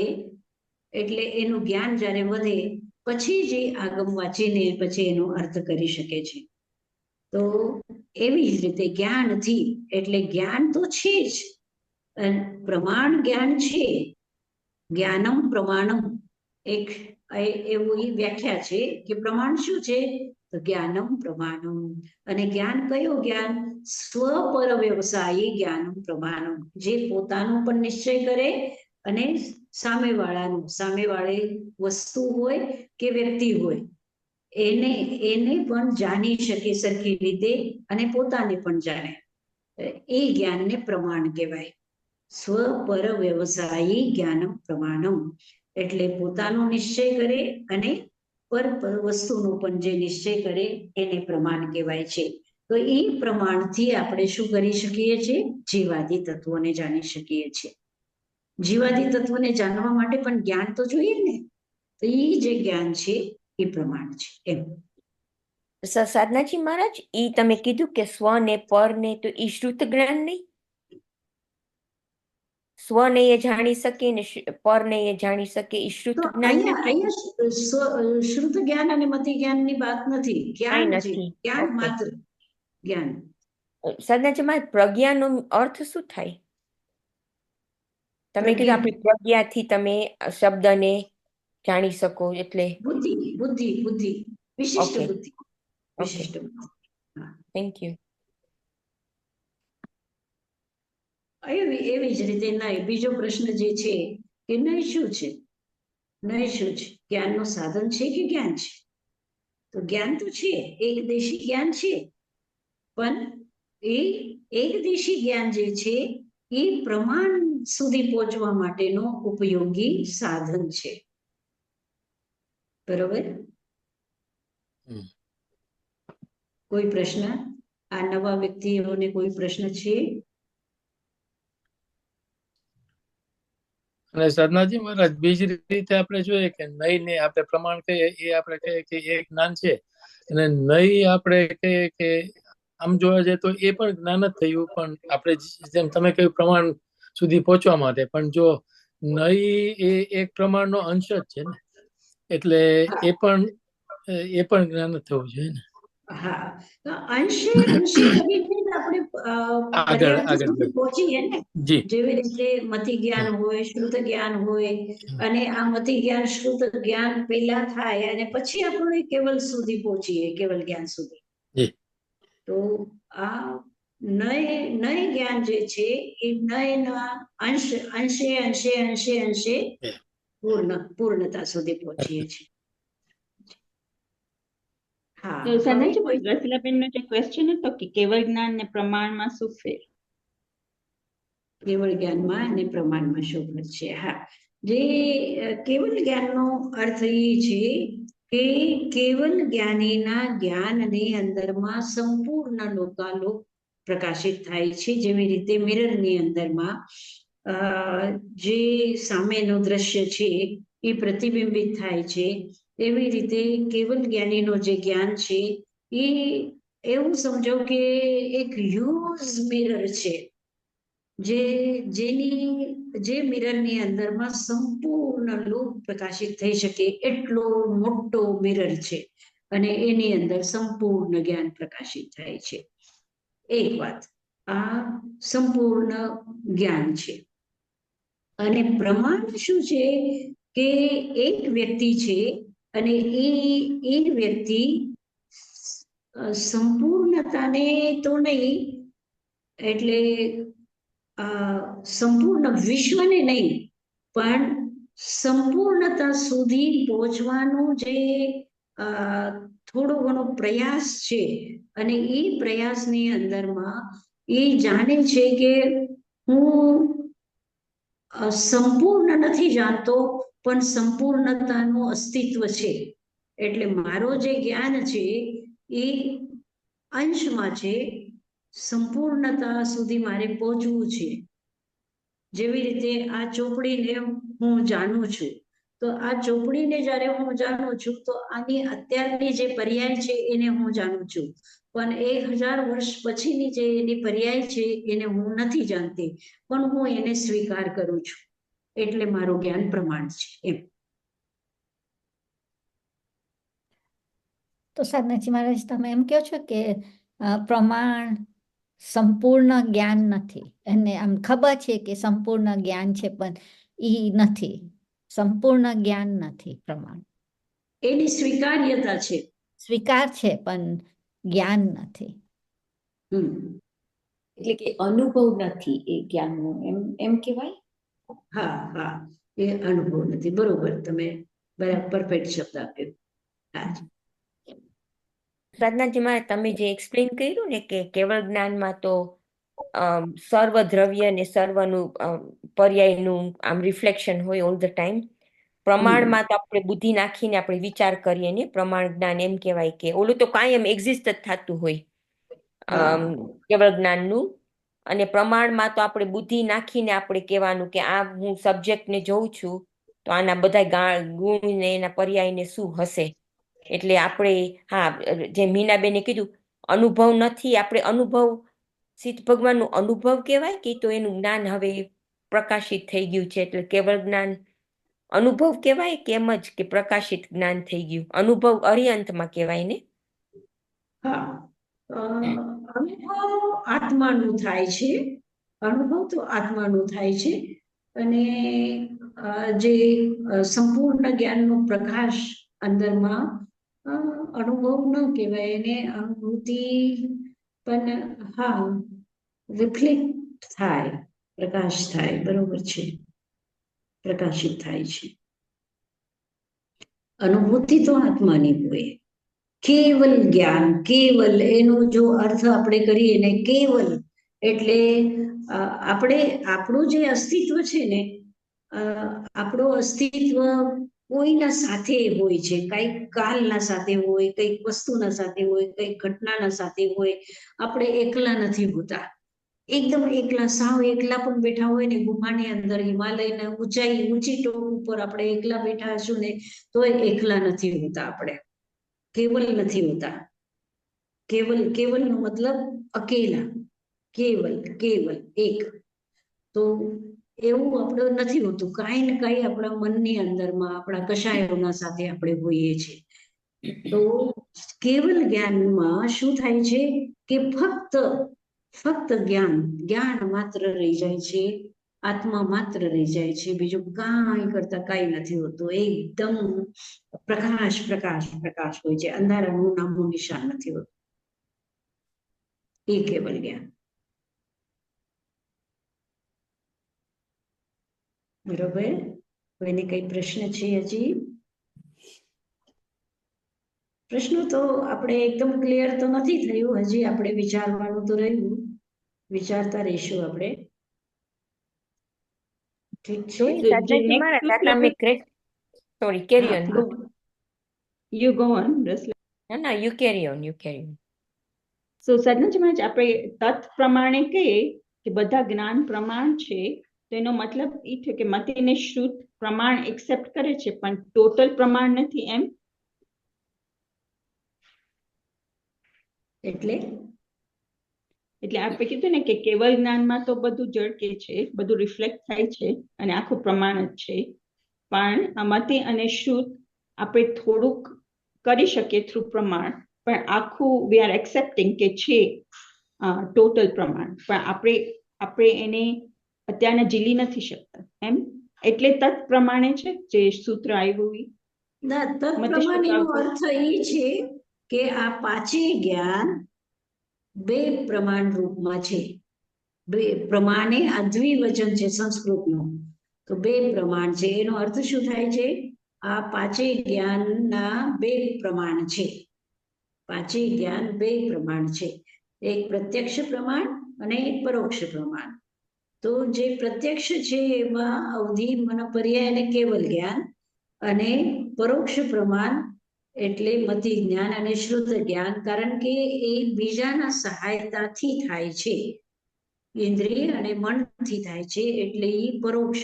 એટલે એનું જ્ઞાન જ્યારે વધે પછી જે આગમ વાંચીને પછી એનો અર્થ કરી શકે છે. તો એવી જ રીતે જ્ઞાનથી, એટલે જ્ઞાન તો છે જ, પ્રમાણ જ્ઞાન છે. જ્ઞાનમ પ્રમાણમ, એક એવું વ્યાખ્યા છે કે પ્રમાણ શું છે, તો જ્ઞાનમ પ્રમાણમ. અને જ્ઞાન કયું જ્ઞાન? સ્વપર વ્યવસાયી જ્ઞાનમ પ્રમાણમ, જે પોતાનું પણ નિશ્ચય કરે અને સામેવાળી વસ્તુ હોય કે વ્યક્તિ હોય એને પણ જાણી શકે સરખી રીતે અને પોતાને પણ જાણે, એ જ્ઞાનને પ્રમાણ કહેવાય. સ્વપર વ્યવસાયી જ્ઞાનમ પ્રમાણમ, એટલે પોતાનો નિશ્ચય કરે અને પર વસ્તુનો પણ જે નિશ્ચય કરે એને પ્રમાણ કહેવાય છે. તો એ પ્રમાણથી આપણે શું કરી શકીએ છીએ? જીવાદી તત્વોને જાણી શકીએ છીએ. જીવાદી તત્વોને જાણવા માટે પણ જ્ઞાન તો જોઈએ ને, તો એ જે જ્ઞાન છે એ પ્રમાણ છે. એમ સાધનાજી મહારાજ, ઈ તમે કીધું કે સ્વ ને પર ને, તો ઈ શ્રુત જ્ઞાન નહીં? સ્વને એ જાણી શકે ને પરને એ જાણી શકે, ઈ શ્રુત જ્ઞાન નથી? અહીંયા શ્રુત જ્ઞાન અને મતિ જ્ઞાનની વાત નથી, જ્ઞાન છે, જ્ઞાન માત્ર જ્ઞાન. સાધનાજી મહારાજ, પ્રજ્ઞાનો અર્થ શું થાય? તમે કીધું આપણી પ્રજ્ઞાથી તમે શબ્દને જાણી શકો, એટલે બુદ્ધિ વિશિષ્ટ બુદ્ધિ, વિશિષ્ટ બુદ્ધિ. Thank you. એવી જ રીતે નય, બીજો પ્રશ્ન જે છે કે નય શું છે? નય શું છે? જ્ઞાનનું સાધન છે કે જ્ઞાન છે? તો જ્ઞાન તો છે, એકદેશી જ્ઞાન છે, પણ એ એકદેશી જ્ઞાન જે છે એ પ્રમાણ સુધી પહોંચવા માટેનો ઉપયોગી સાધન છે. બરોબર? કોઈ પ્રશ્ન? આ નવા વ્યક્તિઓને કોઈ પ્રશ્ન છે? અને સાધનાજી મહારાજ, બીજી રીતે આપણે જોઈએ કે નય ને આપણે પ્રમાણ કહીએ, એ આપણે કહીએ કે એ જ્ઞાન છે, અને નય આપણે કહીએ કે આમ જોવા જઈએ તો એ પણ જ્ઞાન જ થયું, પણ આપણે જેમ તમે કહ્યું પ્રમાણ સુધી પહોંચવા માટે, પણ જો નય એ એક પ્રમાણનો અંશ જ છે ને, એટલે એ પણ જ્ઞાન જ થવું જોઈએ ને. હા, તો અંશે અંશે કરીને જ આપણે આગળ પર્યાપ્ત આગળ સુધી પહોંચીએ ને. જી જેવી રીતે મતિ જ્ઞાન હોય, શ્રુત જ્ઞાન હોય, અને આ મતિ જ્ઞાન શ્રુત જ્ઞાન પેલા થાય અને પછી આપણે કેવલ સુધી પહોંચીએ, કેવલ જ્ઞાન સુધી. જી તો આ નય જ્ઞાન જે છે એ નયના અંશે અંશે અંશે અંશે અંશે પૂર્ણતા સુધી પહોંચીએ છીએ. હા, તો સંજયભાઈ, રસીલાબેનનો જે ક્વેશ્ચન હતો કે કેવળ જ્ઞાન ને પ્રમાણમાં શું ફેર? કેવળ જ્ઞાનમાં અને પ્રમાણમાં શું ફેર છે? હા, જે કેવળ જ્ઞાનનો અર્થ એ છે કે કેવલ જ્ઞાનીના જ્ઞાનની અંદરમાં સંપૂર્ણ લોકાલોક પ્રકાશિત થાય છે. જેવી રીતે મિરરની અંદરમાં જે સામેનું દ્રશ્ય છે એ પ્રતિબિંબિત થાય છે, એવી રીતે કેવલ જ્ઞાનીનું જે જ્ઞાન છે એ એવું સમજો કે એક હ્યુજ મિરર છે, જે મિરરની અંદરમાં સંપૂર્ણ લોક પ્રકાશિત થઈ શકે એટલો મોટો મિરર છે, અને એની અંદર સંપૂર્ણ જ્ઞાન પ્રકાશિત થાય છે. એક વાત, આ સંપૂર્ણ જ્ઞાન છે. અને પ્રમાણ શું છે કે એક વ્યક્તિ છે અને એ વ્યક્તિ સંપૂર્ણતાને તો નહીં, એટલે સંપૂર્ણ વિશ્વને નહીં, પણ સંપૂર્ણતા સુધી પહોંચવાનું જે થોડો ઘણો પ્રયાસ છે, અને એ પ્રયાસની અંદરમાં એ જાણે છે કે હું સંપૂર્ણ નથી જાણતો, પણ સંપૂર્ણતાનું અસ્તિત્વ છે. એટલે મારો જે જ્ઞાન છે એ અંશમાં છે, સંપૂર્ણતા સુધી મારે પહોંચવું છે. જેવી રીતે આ ચોપડીને હું જાણું છું, તો આ ચોપડીને જ્યારે હું જાણું છું તો આની અત્યારની જે પર્યાય છે એને હું જાણું છું, પણ 1000 વર્ષ પછીની જે એની પર્યાય છે એને હું નથી જાણતી, પણ હું એને સ્વીકાર કરું છું. એટલે મારું જ્ઞાન પ્રમાણ છે એમ. તો સાધનાજી મહારાજ, તમે એમ કહો છો કે પ્રમાણ સંપૂર્ણ જ્ઞાન નથી, અને આમ ખબર છે કે સંપૂર્ણ જ્ઞાન છે પણ એ નથી, સંપૂર્ણ જ્ઞાન નથી પ્રમાણ. એની સ્વીકાર્યતા છે, સ્વીકાર છે પણ જ્ઞાન નથી. એટલે કે અનુભવ નથી એ જ્ઞાનનો, એમ કહેવાય. હા હા, એ અનુભવ નથી. બરોબર, તમે બરાબર પરફેક્ટ શબ્દ આપ્યો. હા, સાધનાજી મહારાજ, તમે જે એક્સપ્લેન કર્યું ને કે કેવળ જ્ઞાનમાં તો સર્વ દ્રવ્ય ને સર્વનું પર્યાયનું આમ રિફ્લેક્શન હોય ઓલ ધ ટાઈમ. પ્રમાણમાં તો આપણે બુદ્ધિ નાખીને આપણે વિચાર કરીએ ને, પ્રમાણ જ્ઞાન એમ કહેવાય કે ઓલું તો કાયમ એક્ઝિસ્ટ જ થતું હોય કેવળ જ્ઞાનનું. અને પ્રમાણમાં તો આપણે બુદ્ધિ નાખીને આપણે કહેવાનું કે આ હું સબ્જેક્ટને જોઉં છું તો આના બધા ગુણ ને એના પર્યાયને શું હશે. એટલે આપણે હા, જે મીનાબેને કીધું અનુભવ નથી, આપણે અનુભવ સિદ્ધ ભગવાનનું અનુભવ કહેવાય કે તો એનું જ્ઞાન હવે પ્રકાશિત થઈ ગયું છે, એટલે કેવળ જ્ઞાન અનુભવ કહેવાય કે એમ જ કે પ્રકાશિત જ્ઞાન થઈ ગયું? અનુભવ અરિયંતમાં કહેવાય ને? હા, અનુભવ આત્માનું થાય છે, અનુભવ તો આત્માનું થાય છે. અને જે સંપૂર્ણ જ્ઞાનનો પ્રકાશ અંદરમાં અનુભવ ન કહેવાય, એને અનુભૂતિ, પણ હા રિફ્લેક્ટ થાય, પ્રકાશ થાય. બરોબર છે, પ્રકાશિત થાય છે. અનુભૂતિ તો આત્માની હોય. કેવલ જ્ઞાન, કેવલ એનો જો અર્થ આપણે કરીએ ને, કેવલ એટલે આપણું જે અસ્તિત્વ છે ને, આપણું અસ્તિત્વ કોઈના સાથે હોય છે, કઈક કાલના સાથે હોય, કઈક વસ્તુના સાથે હોય, કઈક ઘટનાના સાથે હોય. આપણે એકલા નથી હોતા, એકદમ એકલા, સાવ એકલા પણ બેઠા હોય ને ગુફાની અંદર, હિમાલયના ઊંચી ટોપ ઉપર આપણે એકલા બેઠા હશું ને તો એકલા નથી હોતા. આપણે કેવલ નથી હોતા. કેવલ નો મતલબ અકેલા, કેવલ એક. તો એવું આપણે નથી હોતું. કાંઈ ને કાંઈ આપણા મનની અંદરમાં, આપણા કશાયોના સાથે આપણે હોઈએ છીએ. તો કેવલ જ્ઞાનમાં શું થાય છે કે ફક્ત જ્ઞાન માત્ર રહી જાય છે, આત્મા માત્ર રહી જાય છે, બીજું કાંઈ કરતા કાંઈ નથી હોતું. એકદમ પ્રકાશ પ્રકાશ પ્રકાશ હોય છે, અંધારાનું નામનું નિશાન નથી હોતું. એ કેવલ જ્ઞાન. બરોબર? કોઈને કઈ પ્રશ્ન છે હજી? પ્રશ્નો તો આપણે એકદમ ક્લિયર તો નથી થયું, હજી આપણે વિચારવાનું તો રહ્યું, વિચારતા રહીશું આપણે. ઠીક છે. સાધનાજી મહારાજ આ તમે sorry carry on. You go on, Rasla. ના યુ કેરી ઓન. સો સાધનાજી મહારાજ, આપણે તત્ પ્રમાણે કહીએ કે બધા જ્ઞાન પ્રમાણ છે, તો એનો મતલબ એ છે કે મતિ અને શ્રુત પ્રમાણ એક્સેપ્ટ કરે છે પણ ટોટલ પ્રમાણ નથી, એમ? એટલે આપણે કીધું ને કે કેવલ જ્ઞાનમાં તો બધું ઝળકે છે, બધું રિફ્લેક્ટ થાય છે અને આખું પ્રમાણ જ છે, પણ આ મતિ અને શ્રુત આપણે થોડુંક કરી શકીએ થ્રુ પ્રમાણ, પણ આખું વી આર એક્સેપ્ટિંગ કે છે ટોટલ પ્રમાણ, પણ આપણે એને અત્યારના ઝીલી નથી શકતા, એમ? એટલે તત્ પ્રમાણે છે જે સૂત્ર આવ્યું. ના, તત્ પ્રમાણેનો અર્થ એ છે કે આ પાંચે જ્ઞાન બે પ્રમાણ રૂપમાં છે. બે પ્રમાણે આ દ્વિવચન છે સંસ્કૃતનું, તો બે પ્રમાણ છે. એનો અર્થ શું થાય છે? આ પાંચે જ્ઞાનના બે પ્રમાણ છે. પાંચે જ્ઞાન બે પ્રમાણ છે, એક પ્રત્યક્ષ પ્રમાણ અને એક પરોક્ષ પ્રમાણ. તો જે પ્રત્યક્ષ છે એમાં અવધિ, મન, પર્યાય અને કેવલ જ્ઞાન, અને પરોક્ષ પ્રમાણ એટલે મતિ જ્ઞાન અને શ્રુત જ્ઞાન, કારણ કે એ બીજાના સહાયતાથી થાય છે, ઇન્દ્રિય અને મનથી થાય છે, એટલે એ પરોક્ષ.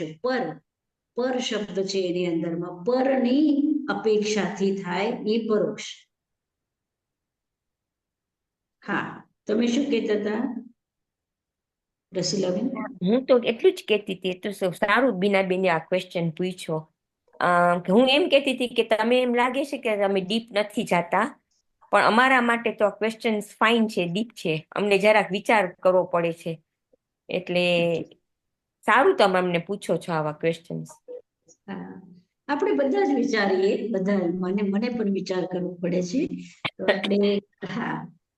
પર શબ્દ છે એની અંદરમાં, પરની અપેક્ષાથી થાય એ પરોક્ષ. હા, તમે શું કહેતા હતા રસીલાબેન? હું તો એટલું જ કહેતી હતી, તો સારું બીનાબેને આ ક્વેશ્ચન પૂછ્યો. હું એમ કહેતી હતી કે તમે એમ લાગે છે કે તમે ડીપ નથી જતા, પણ અમારા માટે તો આ ક્વેશ્ચન ફાઇન છે, ડીપ છે, અમને જરાક વિચાર કરવો પડે છે, એટલે સારું તમે અમને પૂછો છો આવા ક્વેશ્ચન્સ. આપણે બધા જ વિચારીએ, બધા, મને પણ વિચાર કરવો પડે છે, તો આપણે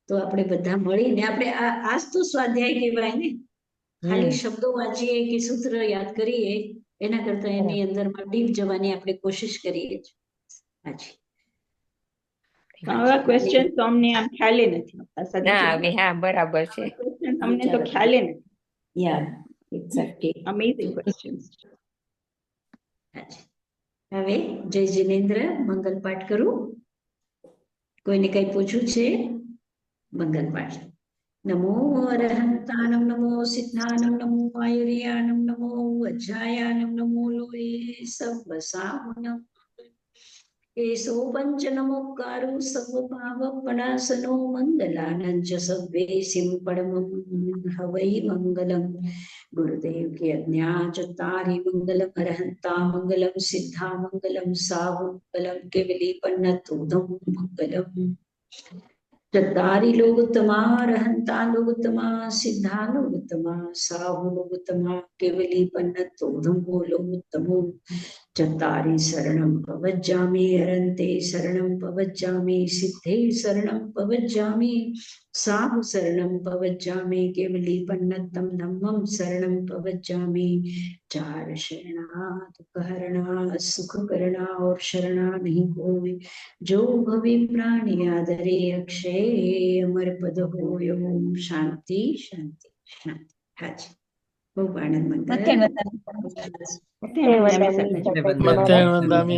તો આપણે બધા મળીને આપણે આજ તો સ્વાધ્યાય કહેવાય ને, ખાલી શબ્દો વાંચીએ કે સૂત્ર યાદ કરીએ એના કરતા એની અંદરમાં ડીપ જવાની આપણે કોશિશ કરીએ છીએ. આવા ક્વેશ્ચન તો અમને આમ ખ્યાલે નથી આવતા. હા, બરાબર છે, અમને તો ખ્યાલે નથી. યા એક્ઝેક્ટલી, અમેઝિંગ ક્વેશ્ચન્સ. હવે જય જિનેન્દ્ર મંગલ પાઠ કરું. કોઈને કઈ પૂછવું છે? મંગલ પાઠ. નમો અરહંતાનમ, નમો સિદ્ધાનમ, નમો આયુર્યાનમ, નમો વજ્રાયાનમ, નમો લોહે સવસાવનમ, એસો પંચ નમોકારો સર્વભાવપનાસનો મંગલાનંદ ચ સભ્વે સિંપડમં હવૈ મંગલમ. ગુરુદેવ કે અજ્ઞા ચતારી મંગલમ, અરહંતા મંગલમ, સિદ્ધા મંગલમ, સાહુ મંગલમ, કેવલી પન્નતોદમ મંગલમ. ચતારી લોગોત્તમા, અરહંતા લોગોત્તમા, સિદ્ધા લોગોત્તમા, સાહુ લોગોત્તમા, કેવલી પન્નતોદમ લોગોત્તમો. ચતારી શરણમ પવજ્જામિ, અરંતે શરણમ પવજ્જામિ, સિદ્ધે શરણમ પવજ્જામિ, સાહુ શરણમ પવજ્જામિ, કેવલી પન્નતમ ધમ્મમ શરણમ પવજ્જામિ. ચાર શરણા દુઃખ હરણા, સુખ કરના और शरणा नहीं होय, जो भवे प्राणी आदरे अक्षय अमर पद होय. ओम शांति शांति शांति. હાજી, ખૂબ આનંદ મંગલ. મધ્યાહન વંદામી.